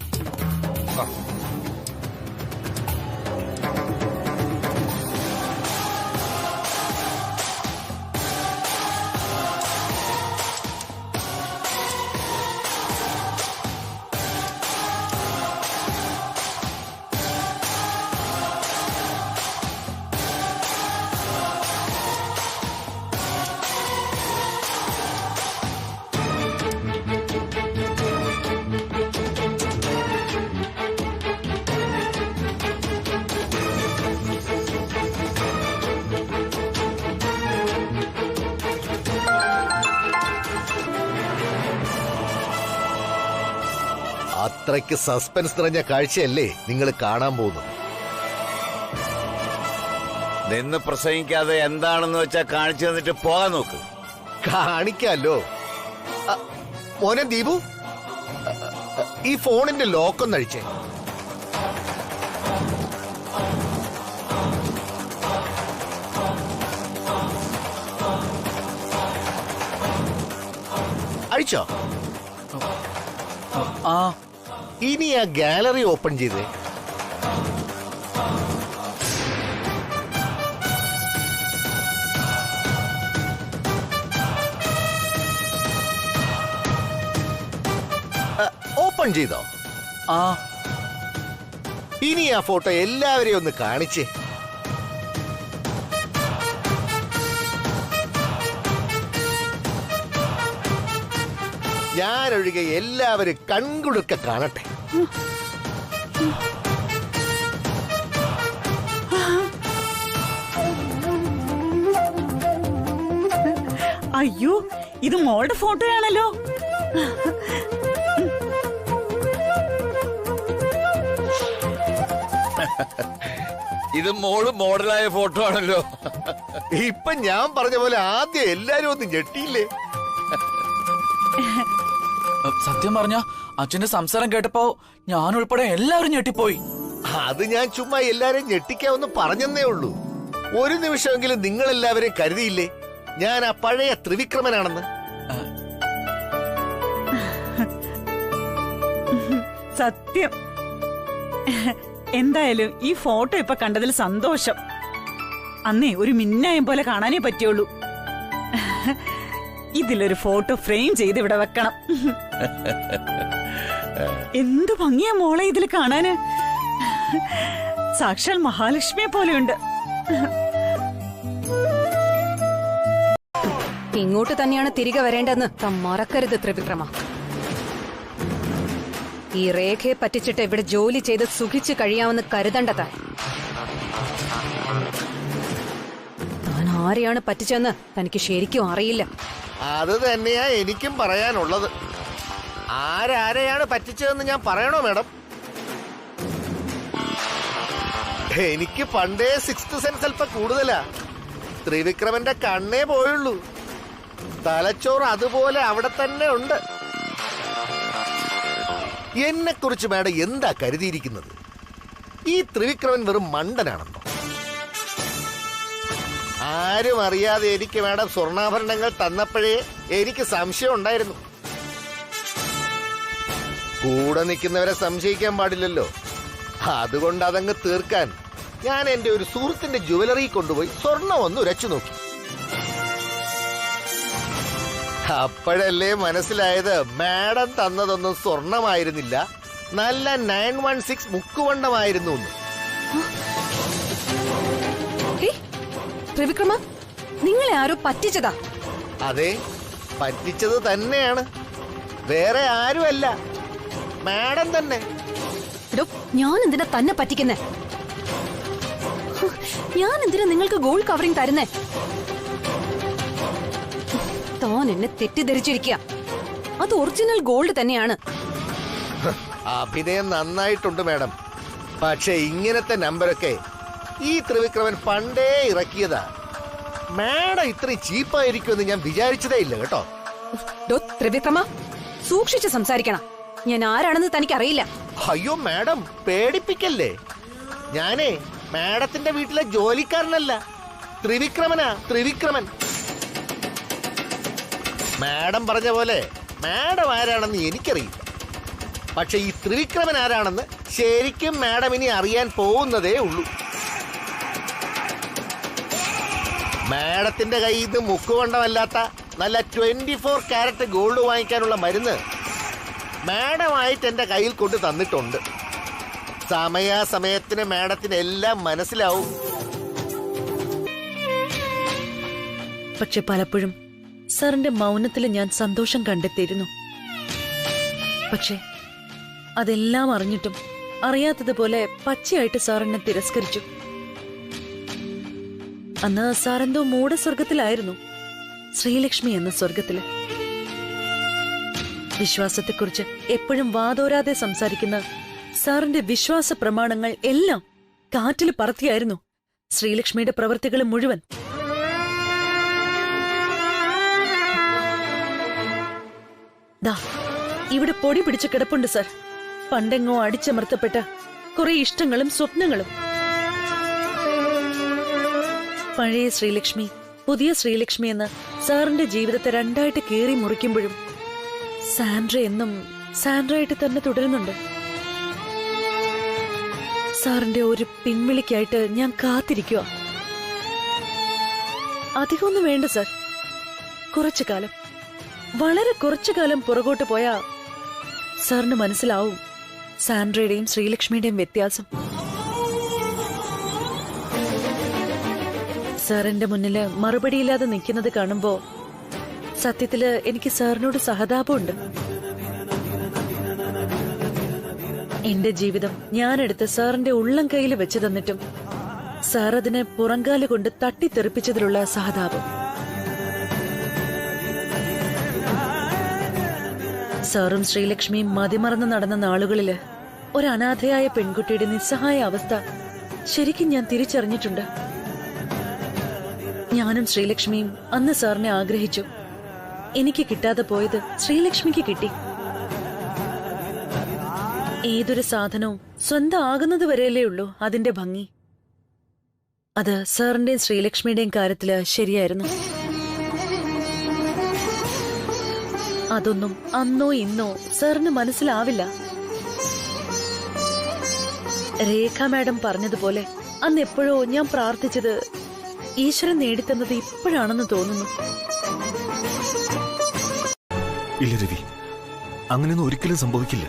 A: അത്രയ്ക്ക് സസ്പെൻസ് നിറഞ്ഞ കാഴ്ചയല്ലേ നിങ്ങൾ കാണാൻ പോകുന്നത്.
E: നിന്ന് പ്രസംഗിക്കാതെ എന്താണെന്ന് വെച്ചാ കാണിച്ചു തന്നിട്ട് പോകാൻ നോക്ക്.
A: കാണിക്കാലോ. മോനെ ദീപു, ഈ ഫോണിന്റെ ലോക്കൊന്ന് അഴിച്ചേ. അഴിച്ചോ? ഇനി ആ ഗാലറി ഓപ്പൺ ചെയ്തേ. ഓപ്പൺ ചെയ്തോ? ഇനി ആ ഫോട്ടോ എല്ലാവരെയും ഒന്ന് കാണിച്ചേ. ഞാനൊഴികെ എല്ലാവരും കൺകുടുക്ക കാണട്ടെ.
D: അയ്യോ, ഇത് മോളുടെ ഫോട്ടോയാണല്ലോ.
E: ഇത് മോള് മോഡലായ ഫോട്ടോ ആണല്ലോ.
A: ഇപ്പൊ ഞാൻ പറഞ്ഞ പോലെ ആദ്യം എല്ലാരും ഒന്ന് ഞെട്ടിയില്ലേ?
J: സത്യം പറഞ്ഞ അച്ഛന്റെ സംസാരം കേട്ടപ്പോ ഞാൻ ഉൾപ്പെടെ എല്ലാവരും ഞെട്ടിപ്പോയി.
A: അത് ഞാൻ ചുമ്മാ എല്ലാരെയും ഞെട്ടിക്കാവെന്ന് പറഞ്ഞെന്നേ ഉള്ളൂ. ഒരു നിമിഷമെങ്കിലും നിങ്ങൾ എല്ലാവരെയും കരുതിയില്ലേ ഞാൻ ആ പഴയ ത്രിവിക്രമനാണെന്ന്?
D: സത്യം. എന്തായാലും ഈ ഫോട്ടോ ഇപ്പൊ കണ്ടതിൽ സന്തോഷം. അന്നേ ഒരു മിന്നായം പോലെ കാണാനേ പറ്റുള്ളൂ. ഇതിലൊരു ഫോട്ടോ ഫ്രെയിം ചെയ്ത് ഇവിടെ വെക്കണം. എന്ത് ഭംഗിയാ മോളെ ഇതിൽ കാണാന്. സാക്ഷാൽ മഹാലക്ഷ്മിയെ പോലെയുണ്ട്.
I: ഇങ്ങോട്ട് തന്നെയാണ് തിരികെ വരേണ്ടതെന്ന് മറക്കരുത് ത്രിവിക്രമ. ഈ രേഖയെ പറ്റിച്ചിട്ട് ഇവിടെ ജോലി ചെയ്ത് സുഖിച്ചു കഴിയാമെന്ന് കരുതണ്ട താൻ. താൻ ആരെയാണ് പറ്റിച്ചെന്ന് തനിക്ക് ശരിക്കും അറിയില്ല.
A: അത് തന്നെയാ എനിക്കും പറയാനുള്ളത്. ആരാരെയാണ് പറ്റിച്ചതെന്ന് ഞാൻ പറയണോ മാഡം? എനിക്ക് പണ്ടേ സിക്സ്ത് സെൻസ് അല്പം കൂടുതലാ. ത്രിവിക്രമന്റെ കണ്ണേ പോയുള്ളൂ. തലച്ചോറ് അതുപോലെ അവിടെ തന്നെ ഉണ്ട്. എന്നെ കുറിച്ച് മാഡം എന്താ കരുതിയിരിക്കുന്നത്? ഈ ത്രിവിക്രമൻ വെറും മണ്ടനാണെന്നോ? ആരും അറിയാതെ എനിക്ക് മാഡം സ്വർണ്ണാഭരണങ്ങൾ തന്നപ്പോഴേ എനിക്ക് സംശയം ഉണ്ടായിരുന്നു. കൂടെ നിൽക്കുന്നവരെ സംശയിക്കാൻ പാടില്ലല്ലോ. അതുകൊണ്ട് അതങ്ങ് തീർക്കാൻ ഞാൻ എന്റെ ഒരു സുഹൃത്തിന്റെ ജുവലറി കൊണ്ടുപോയി സ്വർണം ഒന്ന് ഉരച്ചു നോക്കി. അപ്പോഴല്ലേ മനസ്സിലായത് മാഡം തന്നതൊന്നും സ്വർണമായിരുന്നില്ല, നല്ല 916 മുക്കുവണ്ണമായിരുന്നു.
I: ത്രിവിക്രമ, നിങ്ങളെ ആരോ പറ്റിച്ചതാ.
A: അതെ, പറ്റിച്ചത് തന്നെയാണ്. വേറെ ആരുമല്ല, മാഡം തന്നെ.
I: ഞാൻ എന്തിനാ തന്നെ പറ്റിക്കുന്നേ? ഞാൻ എന്തിനാ നിങ്ങൾക്ക് ഗോൾഡ് കവറിംഗ് തരുന്നേ? താൻ എന്നെ തെറ്റിദ്ധരിച്ചിരിക്കുക. അത് ഒറിജിനൽ ഗോൾഡ് തന്നെയാണ്.
A: അഭിനയം നന്നായിട്ടുണ്ട് മാഡം. പക്ഷെ ഇങ്ങനത്തെ നമ്പരൊക്കെ ഈ ത്രിവിക്രമൻ പണ്ടേ ഇറക്കിയതാ. മാഡം ഇത്രയും ചീപ്പായിരിക്കുമെന്ന് ഞാൻ വിചാരിച്ചതേ ഇല്ല കേട്ടോ.
I: ത്രിവിക്രമ, സൂക്ഷിച്ച് സംസാരിക്കണം. ഞാൻ ആരാണെന്ന് തനിക്കറിയില്ല.
A: അയ്യോ മാഡം, പേടിപ്പിക്കല്ലേ. ഞാനേ മാഡത്തിന്റെ വീട്ടിലെ ജോലിക്കാരനല്ല, ത്രിവിക്രമനാ, ത്രിവിക്രമൻ. മാഡം പറഞ്ഞ പോലെ മാഡം ആരാണെന്ന് എനിക്കറിയില്ല. പക്ഷെ ഈ ത്രിവിക്രമൻ ആരാണെന്ന് ശരിക്കും മാഡം ഇനി അറിയാൻ പോകുന്നതേ ഉള്ളൂ. മാഡത്തിന്റെ കയ്യിൽ നിന്ന് മുക്കുകൊണ്ടമല്ലാത്ത നല്ല 24 കാരറ്റ് ഗോൾഡ് വാങ്ങിക്കാനുള്ള മരുന്ന് മാഡമായിട്ട് എന്റെ കയ്യിൽ കൊണ്ട് തന്നിട്ടുണ്ട്. സമയാസമയത്തിന് മാഡത്തിന് എല്ലാം മനസ്സിലാവും.
F: പക്ഷെ പലപ്പോഴും സാറിന്റെ മൗനത്തിൽ ഞാൻ സന്തോഷം കണ്ടെത്തിയിരുന്നു. പക്ഷെ അതെല്ലാം അറിഞ്ഞിട്ടും അറിയാത്തതുപോലെ പച്ചയായിട്ട് സാറിനെ തിരസ്കരിച്ചു. അന്ന് സാറെന്തോ മൂഢസ്വർഗത്തിലായിരുന്നു, ശ്രീലക്ഷ്മി എന്ന സ്വർഗത്തില്. വിശ്വാസത്തെക്കുറിച്ച് എപ്പോഴും വാതോരാതെ സംസാരിക്കുന്ന സാറിന്റെ വിശ്വാസ പ്രമാണങ്ങൾ എല്ലാം കാറ്റിൽ പറത്തിയായിരുന്നു ശ്രീലക്ഷ്മിയുടെ പ്രവൃത്തികൾ മുഴുവൻ. ദാ ഇവിടെ പൊടി പിടിച്ച് കിടപ്പുണ്ട് സാർ. പണ്ടെങ്ങോ അടിച്ചമർത്തപ്പെട്ട കുറെ ഇഷ്ടങ്ങളും സ്വപ്നങ്ങളും. പഴയ ശ്രീലക്ഷ്മി, പുതിയ ശ്രീലക്ഷ്മി എന്ന് സാറിന്റെ ജീവിതത്തെ രണ്ടായിട്ട് കീറി മുറിക്കുമ്പോഴും സാൻഡ്ര എന്നും സാൻഡ്രയായിട്ട് തന്നെ തുടരുന്നുണ്ട്. സാറിന്റെ ഒരു പിൻവിളിക്കായിട്ട് ഞാൻ കാത്തിരിക്കുക. അധികമൊന്നും വേണ്ട സാർ. കുറച്ചു കാലം, വളരെ കുറച്ചു കാലം പുറകോട്ട് പോയാ സാറിന് മനസ്സിലാവും സാൻഡ്രയുടെയും ശ്രീലക്ഷ്മിയുടെയും വ്യത്യാസം. സാറിന്റെ മുന്നില് മറുപടിയില്ലാതെ നിൽക്കുന്നത് കാണുമ്പോ സത്യത്തില് എനിക്ക് സാറിനോട് സഹതാപമുണ്ട്. എന്റെ ജീവിതം ഞാനെടുത്ത് സാറിന്റെ ഉള്ളം കയ്യിൽ വെച്ച് തന്നിട്ടും സാർ അതിനെ പുറങ്കാല് കൊണ്ട് തട്ടിത്തെറിപ്പിച്ചതിലുള്ള സഹതാപം. സാറും ശ്രീലക്ഷ്മിയും മതിമറന്ന് നടന്ന നാളുകളില് ഒരു അനാഥയായ പെൺകുട്ടിയുടെ നിസ്സഹായ അവസ്ഥ ശരിക്കും ഞാൻ തിരിച്ചറിഞ്ഞിട്ടുണ്ട്. ഞാനും ശ്രീലക്ഷ്മിയും അന്ന് സാറിനെ ആഗ്രഹിച്ചു. എനിക്ക് കിട്ടാതെ പോയത് ശ്രീലക്ഷ്മിക്ക് കിട്ടി. ഏതൊരു സാധനവും സ്വന്തം ആകുന്നത് വരെയല്ലേ ഉള്ളൂ അതിന്റെ ഭംഗി. അത് സാറിന്റെയും ശ്രീലക്ഷ്മിയുടെയും കാര്യത്തില് ശരിയായിരുന്നു. അതൊന്നും അന്നോ ഇന്നോ സാറിന് മനസ്സിലാവില്ല. രേഖ മാഡം പറഞ്ഞതുപോലെ അന്ന് എപ്പോഴോ ഞാൻ പ്രാർത്ഥിച്ചത് ഈശ്വരൻ നേടിത്തന്നത് ഇപ്പോഴാണെന്ന് തോന്നുന്നു.
L: ഇല്ല രവി, അങ്ങനെയൊന്നും ഒരിക്കലും സംഭവിക്കില്ല.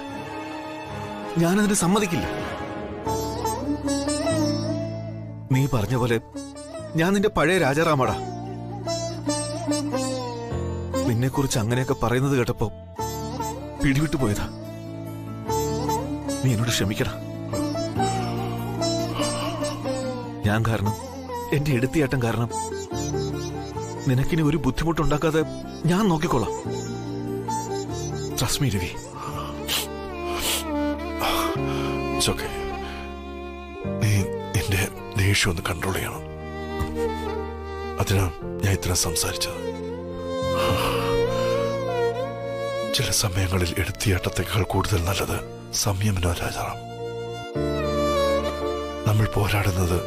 L: ഞാനതിന് സമ്മതിക്കില്ല. നീ പറഞ്ഞ പോലെ ഞാൻ നിന്റെ പഴയ രാജാറാമാടാ. നിന്നെക്കുറിച്ച് അങ്ങനെയൊക്കെ പറയുന്നത് കേട്ടപ്പോ പിടിവിട്ടു പോയതാ. നീ എന്നോട് ക്ഷമിക്കടാ. ഞാൻ കാരണം, എന്റെ എടുത്തിയാട്ടം കാരണം നിനക്കിനി ഒരു ബുദ്ധിമുട്ടുണ്ടാക്കാതെ ഞാൻ നോക്കിക്കോളാം. Trust me Ravi. നീ നിന്റെ ദേഷ്യം ഒന്ന് കൺട്രോൾ ചെയ്യണം. അതിനാ ഞാൻ ഇത്ര സംസാരിച്ചത്. ചില സമയങ്ങളിൽ എടുത്തിയാട്ടത്തെക്കാൾ കൂടുതൽ നല്ലത് സംയമന രാജാറാം. നമ്മൾ പോരാടുന്നത്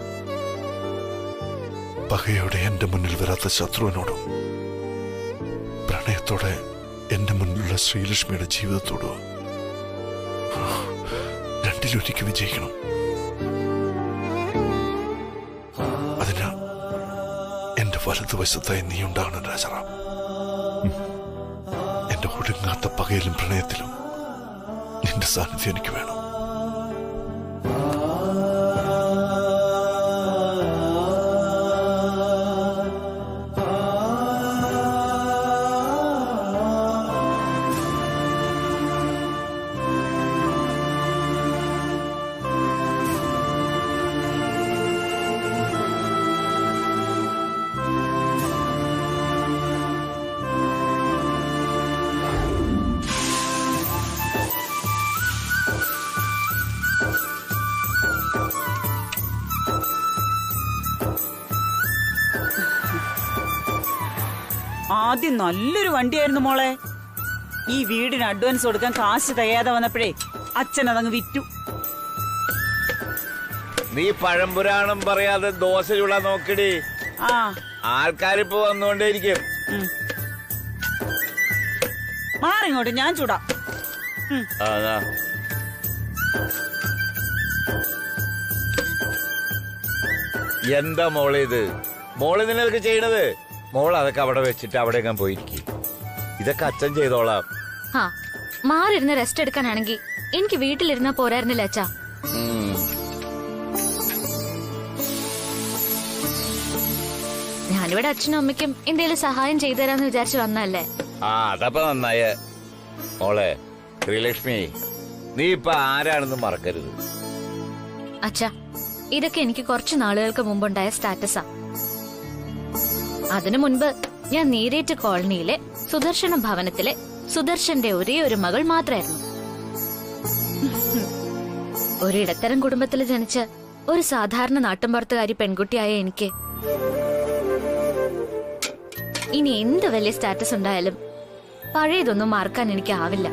L: പകയോടെ എന്റെ മുന്നിൽ വരാത്ത ശത്രുവിനോടും പ്രണയത്തോടെ എന്റെ മുന്നിലുള്ള ശ്രീലക്ഷ്മിയുടെ ജീവിതത്തോടും. രണ്ടിലൊരിക്കൽ വിജയിക്കണം. അതിന് എന്റെ വലതുവശത്തായി നീ ഉണ്ടാകണം രാജാറാം. എന്റെ ഒടുങ്ങാത്ത പകയിലും പ്രണയത്തിലും നിന്റെ സാന്നിധ്യം എനിക്ക് വേണം.
D: ആദ്യം നല്ലൊരു വണ്ടിയായിരുന്നു മോളെ. ഈ വീടിന് അഡ്വാൻസ് കൊടുക്കാൻ കാശ് തികയാതെ വന്നപ്പോഴേ അച്ഛൻ അതങ്ങ് വിറ്റു.
E: നീ പഴംപുരാണം പറയാതെ ദോശ ചൂടാ നോക്കടി.
D: ആ
E: ആൾക്കാരിപ്പോ വന്നുകൊണ്ടേയിരിക്കും.
D: മാറിങ്ങോട്ട്, ഞാൻ ചൂടാ.
E: എന്താ മോളെ ഇത്? മോള് നിനക്ക് ചെയ്യണത്? മോൾ അതൊക്കെ അവിടെ വെച്ചിട്ട് അവിടെ ഞാൻ പോയിരിക്കും. ഇതൊക്കെ അച്ഛൻ ചെയ്തോളാം.
C: മാറിയിരുന്ന് റെസ്റ്റ് എടുക്കാനാണെങ്കിൽ എനിക്ക് വീട്ടിലിരുന്നാ പോരായിരുന്നില്ല അച്ഛാ. ഞാനിവിടെ അച്ഛനും അമ്മയ്ക്കും എന്തെങ്കിലും സഹായം ചെയ്തു തരാന്ന് വിചാരിച്ചു വന്നല്ലേ.
E: അതപ്പോ നന്നായ മോളെ. ശ്രീലക്ഷ്മി, നീ ഇപ്പൊ ആരാണെന്ന് മറക്കരുത്.
C: അച്ഛാ, ഇതൊക്കെ എനിക്ക് കുറച്ചു നാളുകൾക്ക് മുമ്പുണ്ടായ സ്റ്റാറ്റസാ. അതിനു മുൻപ് ഞാൻ നീരേറ്റ് കോളനിയിലെ സുദർശന ഭവനത്തിലെ സുദർശന്റെ ഒരേ ഒരു മകൾ മാത്രമായിരുന്നു. ഒരു ഇടത്തരം കുടുംബത്തിൽ ജനിച്ച ഒരു സാധാരണ നാട്ടുമ്പുറത്തുകാരി പെൺകുട്ടിയായ എനിക്ക് ഇനി എന്ത് വലിയ സ്റ്റാറ്റസ് ഉണ്ടായാലും പഴയതൊന്നും മറക്കാൻ എനിക്കാവില്ല.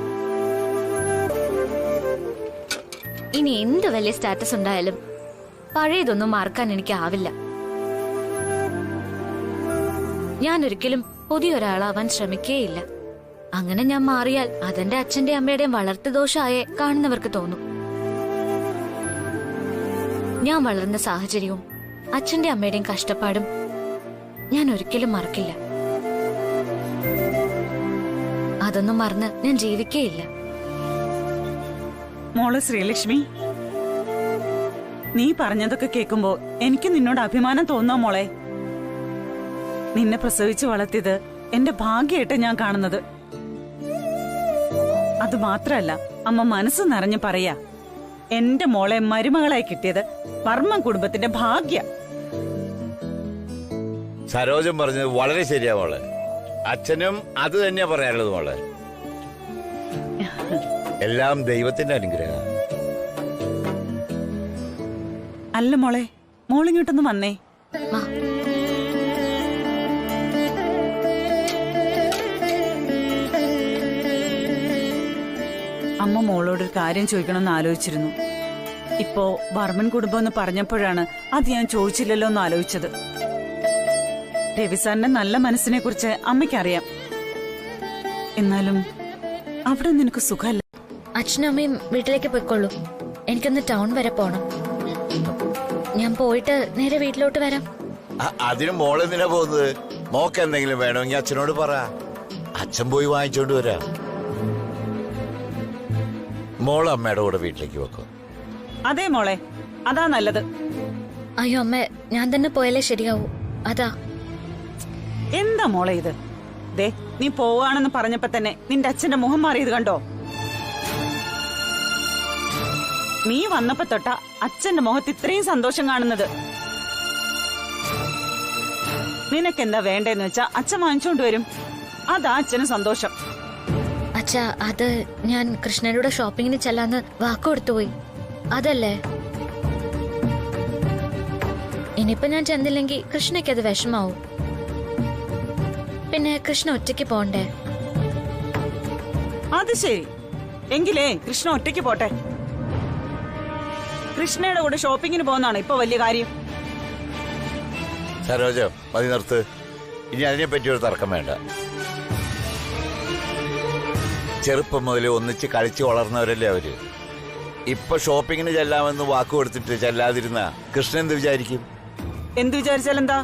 C: ഇനി എന്ത് വലിയ സ്റ്റാറ്റസ് ഉണ്ടായാലും പഴയതൊന്നും മറക്കാൻ എനിക്കാവില്ല. ഞാൻ ഒരിക്കലും പുതിയൊരാളാവാൻ ശ്രമിക്കേയില്ല. അങ്ങനെ ഞാൻ മാറിയാൽ അതെന്റെ അച്ഛന്റെ അമ്മയുടെയും വളർത്തുദോഷായേ കാണുന്നവർക്ക് തോന്നും. ഞാൻ വളർന്ന സാഹചര്യവും അച്ഛന്റെ അമ്മയുടെയും കഷ്ടപ്പാടും ഞാൻ ഒരിക്കലും മറക്കില്ല. അതൊന്നും മറന്ന് ഞാൻ ജീവിക്കേയില്ല.
D: മോള് ശ്രീലക്ഷ്മി, നീ പറഞ്ഞതൊക്കെ കേൾക്കുമ്പോ എനിക്ക് നിന്നോട് അഭിമാനം തോന്നാ മോളെ. നിന്നെ പ്രസവിച്ച് വളർത്തിയത് എന്റെ ഭാഗ്യമായിട്ട് ഞാൻ കാണുന്നത്. അത് മാത്രല്ല, അമ്മ മനസ്സ് നിറഞ്ഞു പറയാ, എന്റെ മോളെ മരുമകളായി കിട്ടിയത് വർമ്മൻ കുടുംബത്തിന്റെ ഭാഗ്യ.
E: സരോജം പറഞ്ഞത് വളരെ ശരിയാ മോളെ. അച്ഛനും അത് തന്നെയാ പറയാനുള്ളത് മോളെ. എല്ലാം ദൈവത്തിന്റെ അനുഗ്രഹം.
D: അല്ല മോളെ, മോളിങ്ങോട്ടൊന്ന് വന്നേ. അമ്മ മോളോടൊരു കാര്യം ചോദിക്കണമെന്ന് ആലോചിച്ചിരുന്നു. ഇപ്പോ വർമ്മൻ കുടുംബം എന്ന് പറഞ്ഞപ്പോഴാണ് അത് ഞാൻ ചോദിച്ചില്ലല്ലോ എന്ന് ആലോചിച്ചത്. രവിസാറിന്റെ നല്ല മനസ്സിനെ കുറിച്ച് അമ്മയ്ക്കറിയാം. എന്നാലും അവിടെ നിനക്ക് സുഖമല്ല.
C: അച്ഛനും അമ്മയും വീട്ടിലേക്ക് പോയിക്കൊള്ളൂ. എനിക്കൊന്ന് ടൗൺ വരെ പോണം. ഞാൻ പോയിട്ട് നേരെ വീട്ടിലോട്ട് വരാം.
E: അതിന് മോളെന്തിനാ പോകുന്നത്? മോക്ക് എന്തെങ്കിലും വേണമെങ്കിൽ അച്ഛനോട് പറ, അച്ഛൻ പോയി വാങ്ങിച്ചോണ്ട് വരാം. മോൾ അമ്മയുടെ കൂടെ വീട്ടിലേക്ക് വെക്കും.
D: അതെ മോളെ, അതാ നല്ലത്.
C: അയ്യോ അമ്മ, ഞാൻ തന്നെ പോയാലേ ശരിയാവൂ. അതാ.
D: എന്താ മോളെ ഇത്? ദേ, നീ പോവാണെന്ന് പറഞ്ഞപ്പോ തന്നെ നിന്റെ അച്ഛന്റെ മുഖം മാറിയത് കണ്ടോ? നീ വന്നപ്പോ തൊട്ട അച്ഛന്റെ മുഖത്ത് ഇത്രയും സന്തോഷം കാണുന്നത്. നിനക്കെന്താ വേണ്ടെന്ന് വെച്ചാ അച്ഛൻ വാങ്ങിച്ചോണ്ട് വരും. അതാ അച്ഛന് സന്തോഷം.
C: അച്ഛാ, അത് ഞാൻ കൃഷ്ണനോട് ഷോപ്പിങ്ങിന് ചെല്ലാന്ന് വാക്ക് കൊടുത്തുപോയി. അതല്ലേ. ഇനിയിപ്പോ ഞാൻ ചെന്നില്ലെങ്കിൽ കൃഷ്ണയ്ക്ക് അത് വിഷമാവും. പിന്നെ കൃഷ്ണ ഒറ്റയ്ക്ക് പോണ്ടേ?
D: അത് ശരി. എങ്കിലേ കൃഷ്ണ ഒറ്റയ്ക്ക് പോട്ടെ. കൃഷ്ണയുടെ കൂടെ ഷോപ്പിങ്ങിന് പോകുന്നതാണ് ഇപ്പൊ വലിയ കാര്യം.
E: സരോജം, മതി നിർത്ത്. ഇനി അതിനെപ്പറ്റി ഒരു തർക്കം വേണ്ട. ചെറുപ്പം മുതൽ ഒന്നിച്ച് കളിച്ച് വളർന്നവരല്ലേ അവര്. ഇപ്പൊ ഷോപ്പിങ്ങിന് ചെല്ലാമെന്ന് വാക്ക് കൊടുത്തിട്ട് ചെല്ലാതിരുന്ന കൃഷ്ണൻ എന്ത് വിചാരിക്കും?
D: എന്ത് വിചാരിച്ചാലെന്താ?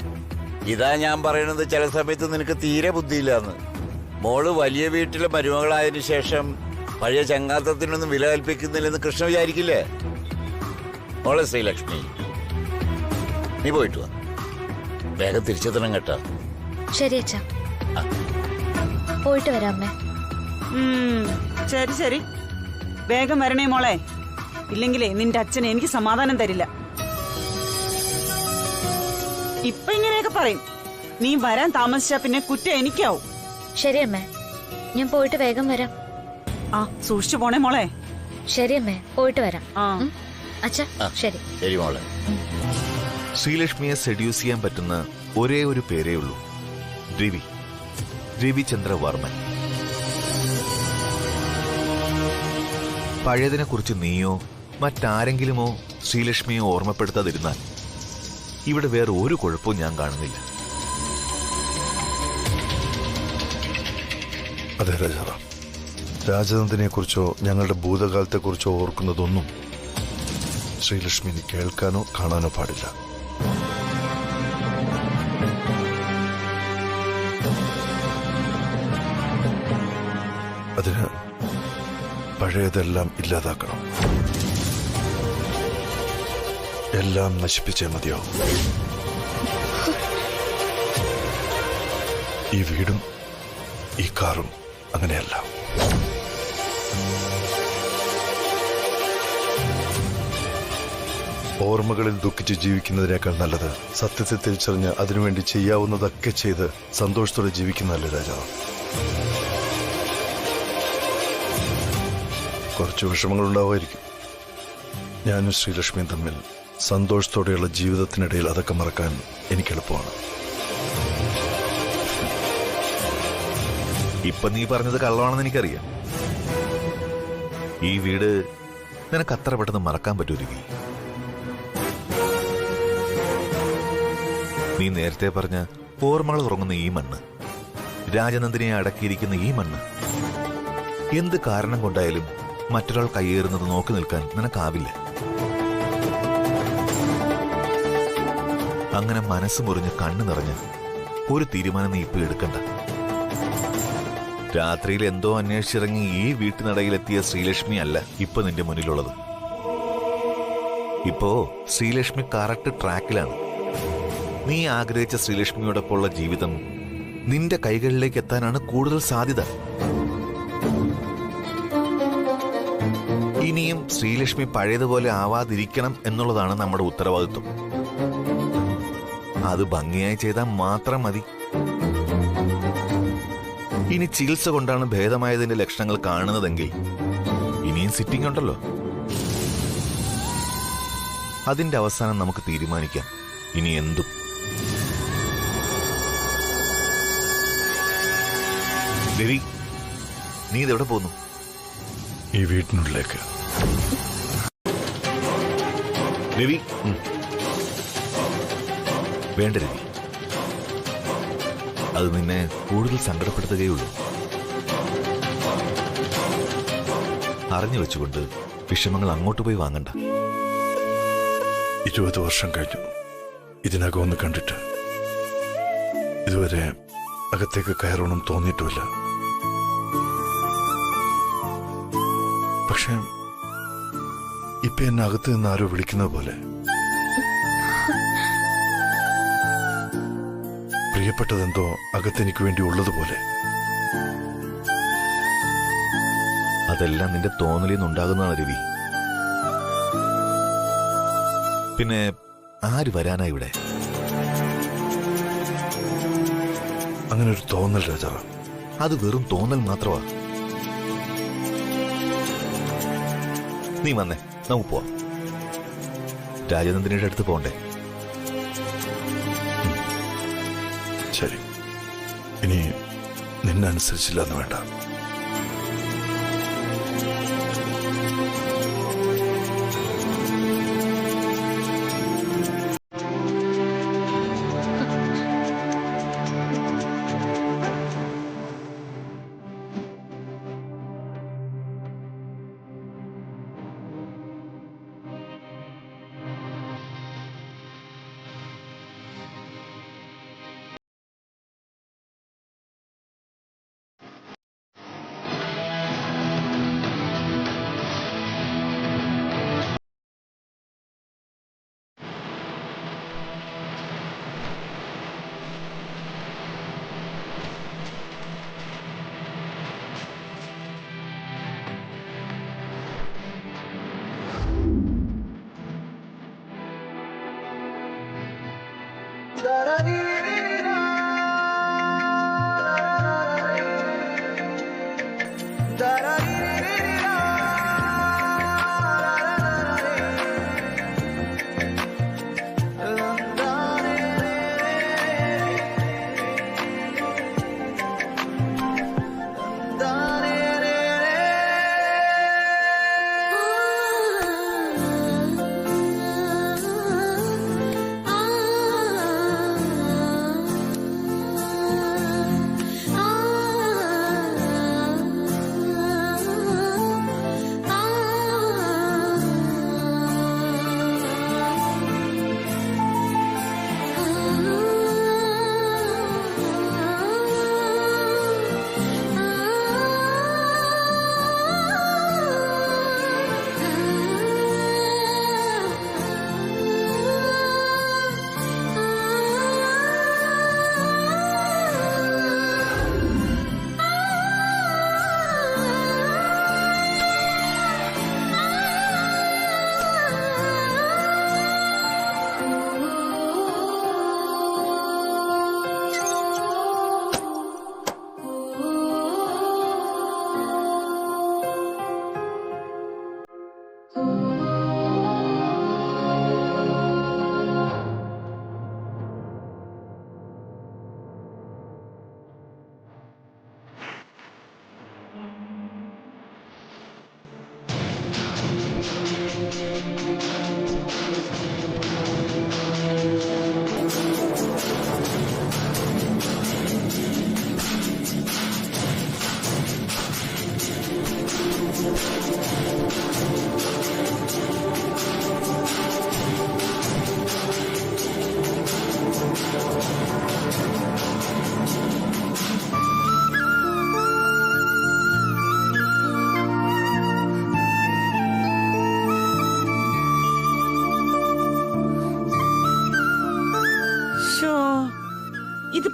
E: ഇതാ ഞാൻ പറയണത്, ചില സമയത്ത് നിനക്ക് തീരെ ബുദ്ധിയില്ലാന്ന്. മോള് വലിയ വീട്ടിലെ മരുമകളായതിനു ശേഷം പഴയ ചങ്ങാത്തത്തിനൊന്നും വില കൽപ്പിക്കുന്നില്ലെന്ന് കൃഷ്ണ വിചാരിക്കില്ലേ? മോളെ ശ്രീലക്ഷ്മി, നീ പോയിട്ട് വാ, വേഗം തിരിച്ചെത്തണം കേട്ടോ.
C: ശരി അച്ഛാ, പോയിട്ട് വരാം അമ്മേ.
D: ശരി ശരി, വേഗം വരണേ മോളെ, ഇല്ലെങ്കിലേ നിന്റെ അച്ഛൻ എനിക്ക് സമാധാനം തരില്ല. ഇപ്പൊ ഇങ്ങനെയൊക്കെ പറയും, നീ വരാൻ താമസിച്ചാ പിന്നെ കുറ്റം എനിക്കാവും.
C: ശരി അമ്മേ, ഞാൻ പോയിട്ട് വേഗം വരാം.
D: ആ, സൂക്ഷിച്ചു പോണേ മോളെ.
C: ശരി അമ്മേ, പോയിട്ട് വരാം. അച്ഛാ ശരി.
E: ശരി മോളെ.
M: ശ്രീലക്ഷ്മിയെ സെഡ്യൂസ് ചെയ്യാൻ പറ്റുന്ന ഒരേ ഒരു പേരേ ഉള്ളൂ, രവിചന്ദ്ര വർമ്മൻ. പഴയതിനെ കുറിച്ച് നീയോ മറ്റാരെങ്കിലുമോ ശ്രീലക്ഷ്മിയെ ഓർമ്മപ്പെടുത്താതിരുന്നാൽ ഇവിടെ വേറെ ഒരു കുഴപ്പവും ഞാൻ കാണുന്നില്ല.
L: അതെ രാജാറ, രാജനന്ദിനെ കുറിച്ചോ ഞങ്ങളുടെ ഭൂതകാലത്തെ കുറിച്ചോ ഓർക്കുന്നതൊന്നും ശ്രീലക്ഷ്മിന് കേൾക്കാനോ കാണാനോ പാടില്ല. അതിന് പഴയതെല്ലാം ഇല്ലാതാക്കണം. എല്ലാം നശിപ്പിച്ചേ മതിയാവും. ഈ വീടും ഈ കാറും അങ്ങനെയല്ല. ഓർമ്മകളിൽ ദുഃഖിച്ച് ജീവിക്കുന്നതിനേക്കാൾ നല്ലത് സത്യത്തെ തിരിച്ചറിഞ്ഞ് അതിനുവേണ്ടി ചെയ്യാവുന്നതൊക്കെ ചെയ്ത് സന്തോഷത്തോടെ ജീവിക്കുന്നതല്ലേ രാജാവ്. കുറച്ച് വിഷമങ്ങൾ ഉണ്ടാവുമായിരിക്കും. ഞാനും ശ്രീലക്ഷ്മിയും തമ്മിൽ സന്തോഷത്തോടെയുള്ള ജീവിതത്തിനിടയിൽ അതൊക്കെ മറക്കാൻ എനിക്ക് എളുപ്പമാണ്.
M: ഇപ്പൊ നീ പറഞ്ഞത് കള്ളമാണെന്ന് എനിക്കറിയാം. ഈ വീട് നിനക്ക് അത്ര പെട്ടെന്ന് മറക്കാൻ പറ്റൂരിക്കും. നീ നേരത്തെ പറഞ്ഞ ഓർമ്മകൾ ഉറങ്ങുന്ന ഈ മണ്ണ്, രാജനന്ദിനെ അടക്കിയിരിക്കുന്ന ഈ മണ്ണ്, എന്ത് കാരണം കൊണ്ടായാലും മറ്റൊരാൾ കയ്യേറുന്നത് നോക്കി നിൽക്കാൻ നിനക്കാവില്ല. അങ്ങനെ മനസ്സ് മുറിഞ്ഞ് കണ്ണു നിറഞ്ഞ് ഒരു തീരുമാനം നീ ഇപ്പൊ എടുക്കണ്ട. രാത്രിയിൽ എന്തോ അന്വേഷിച്ചിറങ്ങി ഈ വീട്ടിനടയിലെത്തിയ ശ്രീലക്ഷ്മി അല്ല ഇപ്പൊ നിന്റെ മുന്നിലുള്ളത്. ഇപ്പോ ശ്രീലക്ഷ്മി കറക്റ്റ് ട്രാക്കിലാണ്. നീ ആഗ്രഹിച്ച ശ്രീലക്ഷ്മിയോടൊപ്പമുള്ള ജീവിതം നിന്റെ കൈകളിലേക്ക് എത്താനാണ് കൂടുതൽ സാധ്യത. ഇനിയും ശ്രീലക്ഷ്മി പഴയതുപോലെ ആവാതിരിക്കണം എന്നുള്ളതാണ് നമ്മുടെ ഉത്തരവാദിത്വം. അത് ഭംഗിയായി ചെയ്താൽ മാത്രം മതി. ഇനി ചികിത്സ കൊണ്ടാണ് ഭേദമായതിന്റെ ലക്ഷണങ്ങൾ കാണുന്നതെങ്കിൽ ഇനിയും സിറ്റിംഗ് ഉണ്ടല്ലോ. അതിന്റെ അവസാനം നമുക്ക് തീരുമാനിക്കാം ഇനി എന്തും. രവി, നീ ഇതെവിടെ പോന്നു?
L: ഈ വീട്ടിനുള്ളിലേക്ക്.
M: രവി, വേണ്ട രവി, അത് നിന്നെ കൂടുതൽ സങ്കടപ്പെടുത്തുകയുള്ളൂ. അറിഞ്ഞു വെച്ചുകൊണ്ട് വിഷമങ്ങൾ അങ്ങോട്ട് പോയി വാങ്ങണ്ട.
L: 20 വർഷം കഴിഞ്ഞു ഇതിനകം ഒന്ന് കണ്ടിട്ട്. ഇതുവരെ അകത്തേക്ക് കയറണം തോന്നിയിട്ടുമില്ല. പക്ഷെ ഇപ്പൊ എന്നെ അകത്ത് നിന്ന് ആരോ വിളിക്കുന്നത് പോലെ, പ്രിയപ്പെട്ടതെന്തോ അകത്തെനിക്ക് വേണ്ടി ഉള്ളതുപോലെ.
M: അതെല്ലാം നിന്റെ തോന്നലിൽ നിന്നുണ്ടാകുന്നതാണ് രവി. പിന്നെ ആര് വരാനാ ഇവിടെ?
L: അങ്ങനെ ഒരു തോന്നൽ രാജാവ്.
M: അത് വെറും തോന്നൽ മാത്രമാ. നീ വന്നേ, നമുക്ക് പോവാം. രാജനന്ദിനിയുടെ അടുത്ത് പോണ്ടേ?
L: ശരി, ഇനി നിന്നെ അനുസരിച്ചില്ല എന്ന് വേണ്ട.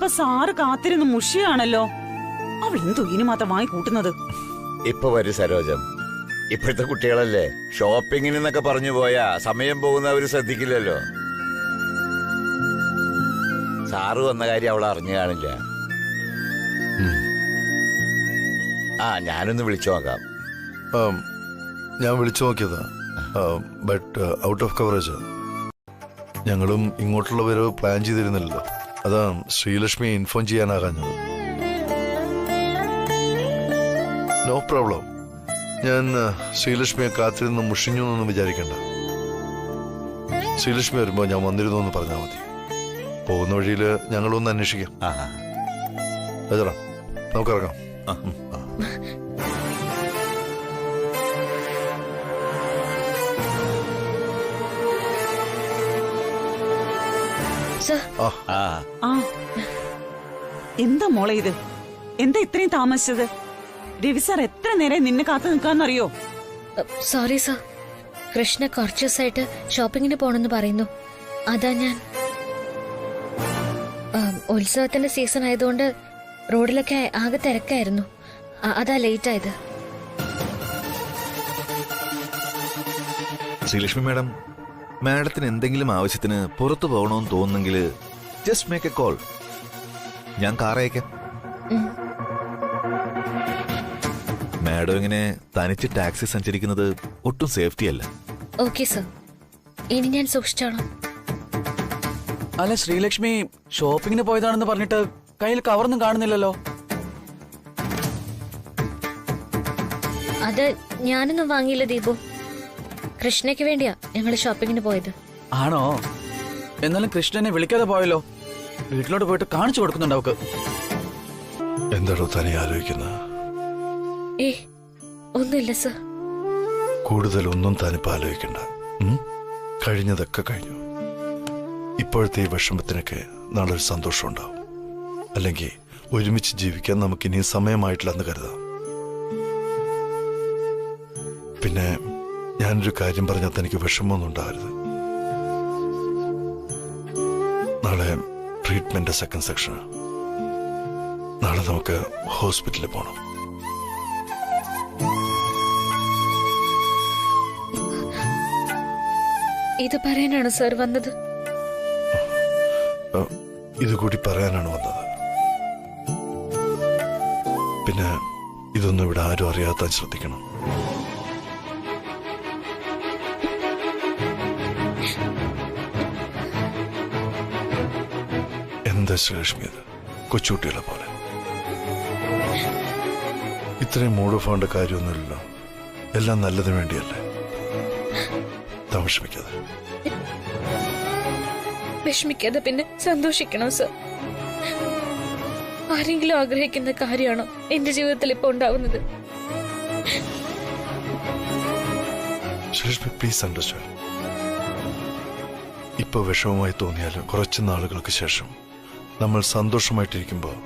D: ഇപ്പൊ സാറ് കാത്തിരുന്ന് മുഷിയാണല്ലോ. അവൾ എന്തോ ഇനി മാത്രം വാങ്ങി കൂട്ടുന്നത്.
E: ഇപ്പൊ വരും സരോജം. ഇപ്പോഴത്തെ കുട്ടികളല്ലേ, ഷോപ്പിങ്ങിന് എന്നൊക്കെ പറഞ്ഞു പോയാ സമയം പോകുന്നവര് ശ്രദ്ധിക്കില്ലല്ലോ. സാറ് വന്ന കാര്യം അവൾ അറിഞ്ഞു കാണില്ല. ഞാനൊന്ന് വിളിച്ചു നോക്കാം.
L: ഞാൻ വിളിച്ചു നോക്കിയതാ, ബട്ട് ഔട്ട് ഓഫ് കവറേജ്. ഞങ്ങളും ഇങ്ങോട്ടുള്ള വരവ് പ്ലാൻ ചെയ്തിരുന്നില്ലല്ലോ. അതാ ശ്രീലക്ഷ്മിയെ ഇൻഫോം ചെയ്യാനാകാഞ്ഞത്. No problem. ഞാൻ ശ്രീലക്ഷ്മിയെ കാത്തിരുന്ന് മുഷിഞ്ഞു എന്നൊന്നും വിചാരിക്കണ്ട. ശ്രീലക്ഷ്മി വരുമ്പോ ഞാൻ വന്നിരുന്നു എന്ന് പറഞ്ഞാൽ മതി. പോകുന്ന വഴിയിൽ ഞങ്ങളൊന്ന് അന്വേഷിക്കാം. അജറാ, നമുക്കിറങ്ങാം.
D: എന്താ മോളെ ഇത്? എന്താ ഇത്രയും താമസിച്ചത്? രവി സാർ എത്ര നേരം നിന്നെ കാത്തു നിൽക്കാന്നറിയോ?
C: സോറി സർ, കൃഷ്ണ കുറച്ചു ദിവസമായിട്ട് ഷോപ്പിങ്ങിന് പോണെന്ന് പറയുന്നു. അതാ ഞാൻ. ഉത്സവത്തിന്റെ സീസൺ ആയതുകൊണ്ട് റോഡിലൊക്കെ ആകെ തിരക്കായിരുന്നു. അതാ ലേറ്റ് ആയത്.
M: ശ്രീലക്ഷ്മി മാഡം, മാഡത്തിന് എന്തെങ്കിലും ആവശ്യത്തിന് പുറത്തു പോകണമെന്ന് തോന്നുന്നെങ്കിൽ ജസ്റ്റ് മേക്ക് എ കോൾ. ഞാൻ കാർ അയക്കാം. മാഡം ഇങ്ങനെ തനിച്ച് ടാക്സി സഞ്ചരിക്കുന്നത് ഒട്ടും സേഫ്റ്റി അല്ല.
C: ഓക്കെ സർ, ഇനി ഞാൻ സൂക്ഷിച്ചോളാം.
J: അല്ല, ശ്രീലക്ഷ്മി ഷോപ്പിങ്ങിന് പോയതാണെന്ന് പറഞ്ഞിട്ട് കയ്യിൽ കവറൊന്നും കാണുന്നില്ലല്ലോ.
C: അത് ഞാനൊന്നും വാങ്ങിയില്ല ദീപു. കൃഷ്ണയ്ക്ക് വേണ്ടിയാ ഞങ്ങൾ ഷോപ്പിങ്ങിന് പോയത്.
J: ആണോ? എന്നാലും കൃഷ്ണനെ വിളിക്കാതെ പോയല്ലോ. വീട്ടിലോട്ട് പോയിട്ട് കാണിച്ചു കൊടുക്കുന്നുണ്ടാവും.
L: എന്താണോ തന്നെ ആലോചിക്കുന്നത്?
C: ഒന്നുമില്ല സർ.
L: കൂടുതലൊന്നും താനിപ്പോ ആലോചിക്കണ്ട. കഴിഞ്ഞതൊക്കെ കഴിഞ്ഞു. ഇപ്പോഴത്തെ ഈ വിഷമത്തിനൊക്കെ നാളെ ഒരു സന്തോഷം ഉണ്ടാവും. അല്ലെങ്കിൽ ഒരുമിച്ച് ജീവിക്കാൻ നമുക്കിനി സമയമായിട്ടില്ലെന്ന് കരുതാം. പിന്നെ ഞാനൊരു കാര്യം പറഞ്ഞാൽ തനിക്ക് വിഷമമൊന്നും ഉണ്ടാകരുത്. നാളെ ട്രീറ്റ്മെന്റ് സെക്കൻഡ് സെക്ഷന്. നാളെ നമുക്ക് ഹോസ്പിറ്റലിൽ പോകണം.
C: ഇത് പറയാനാണ് സർ വന്നത്?
L: ഇതുകൂടി പറയാനാണ് വന്നത്. പിന്നെ ഇതൊന്നും ഇവിടെ ആരും അറിയാത്ത ശ്രദ്ധിക്കണം. എന്താ ശ്രീലക്ഷ്മി ഇത്? കൊച്ചുകുട്ടികളെ പോലെ ഇത്രയും മൂഡ് ഓഫ് ആവേണ്ട കാര്യമൊന്നുമില്ലല്ലോ. എല്ലാം നല്ലതിന് വേണ്ടിയല്ലേ. വിഷമിക്കാതെ.
C: വിഷമിക്കാതെ പിന്നെ സന്തോഷിക്കണം സർ. ആരെങ്കിലും ആഗ്രഹിക്കുന്ന കാര്യമാണോ എന്റെ ജീവിതത്തിൽ ഇപ്പൊ ഉണ്ടാവുന്നത്?
L: Sreelakshmi, please understand. ഇപ്പൊ വിഷമമായി തോന്നിയാലും കുറച്ച് നാളുകൾക്ക് ശേഷം നമ്മൾ സന്തോഷമായിട്ടിരിക്കുമ്പോൾ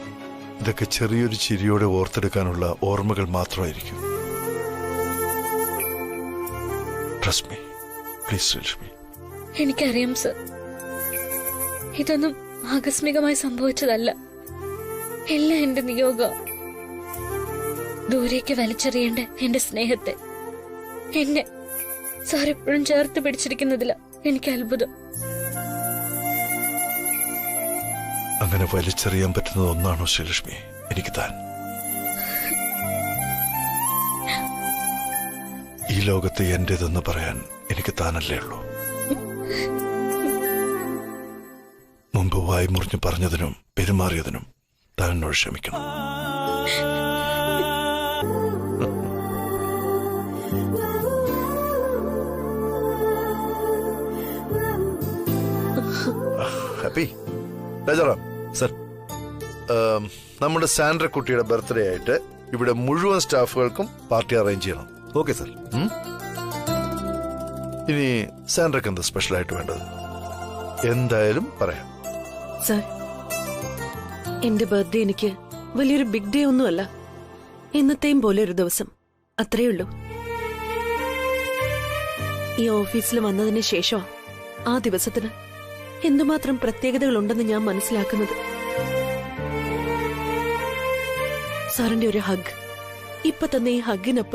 L: ഇതൊക്കെ ചെറിയൊരു ചിരിയോടെ ഓർത്തെടുക്കാനുള്ള ഓർമ്മകൾ മാത്രമായിരിക്കും. Trust me, please Sreelakshmi.
C: എനിക്കറിയാം സർ, ഇതൊന്നും ആകസ്മികമായി സംഭവിച്ചതല്ല. എല്ലാം എന്റെ നിയോഗം. ദൂരേക്ക് വലിച്ചെറിയേണ്ട എന്റെ സ്നേഹത്തെ എന്നെ സാർ എപ്പോഴും ചേർത്ത് പിടിച്ചിരിക്കുന്നതില എനിക്ക് അത്ഭുതം.
L: അങ്ങനെ വലിച്ചെറിയാൻ പറ്റുന്നത് ഒന്നാണോ ശ്രീലക്ഷ്മി എനിക്ക് താൻ? ഈ ലോകത്ത് എന്റേതെന്ന് പറയാൻ എനിക്ക് താനല്ലേ ഉള്ളൂ. മുമ്പ് വായി മുറിഞ്ഞു പറഞ്ഞതിനും പെരുമാറിയതിനും താൻ എന്നോട് ക്ഷമിക്കണം. ഹാപ്പി രാജാറാം
M: സർ,
L: നമ്മുടെ സാൻഡ്ര കുട്ടിയുടെ ബർത്ത്ഡേ ആയിട്ട് ഇവിടെ മുഴുവൻ സ്റ്റാഫുകൾക്കും പാർട്ടി അറേഞ്ച് ചെയ്യണം.
M: Okay sir.
L: ഇനി സാൻഡ്രക്ക് എന്താ സ്പെഷ്യൽ ആയിട്ട് വേണ്ടത്? എന്തായാലും പറയാം.
F: സർ, എന്റെ ബർത്ത്ഡേ എനിക്ക് വലിയൊരു ബിഗ് ഡേ ഒന്നുമല്ല. എന്നത്തെയും പോലെ ഒരു ദിവസം, അത്രേ ഉള്ളൂ. ഈ ഓഫീസിൽ വന്നതിന് ശേഷം ആ ദിവസത്തിന് എന്തുമാത്രം പ്രത്യേകതകൾ ഉണ്ടെന്ന് ഞാൻ മനസ്സിലാക്കുന്നത്. സാറിന്റെ ഒരു ഹഗ്. ഇപ്പൊ തന്നെ ഈ ഹഗ്ഗിനൊപ്പം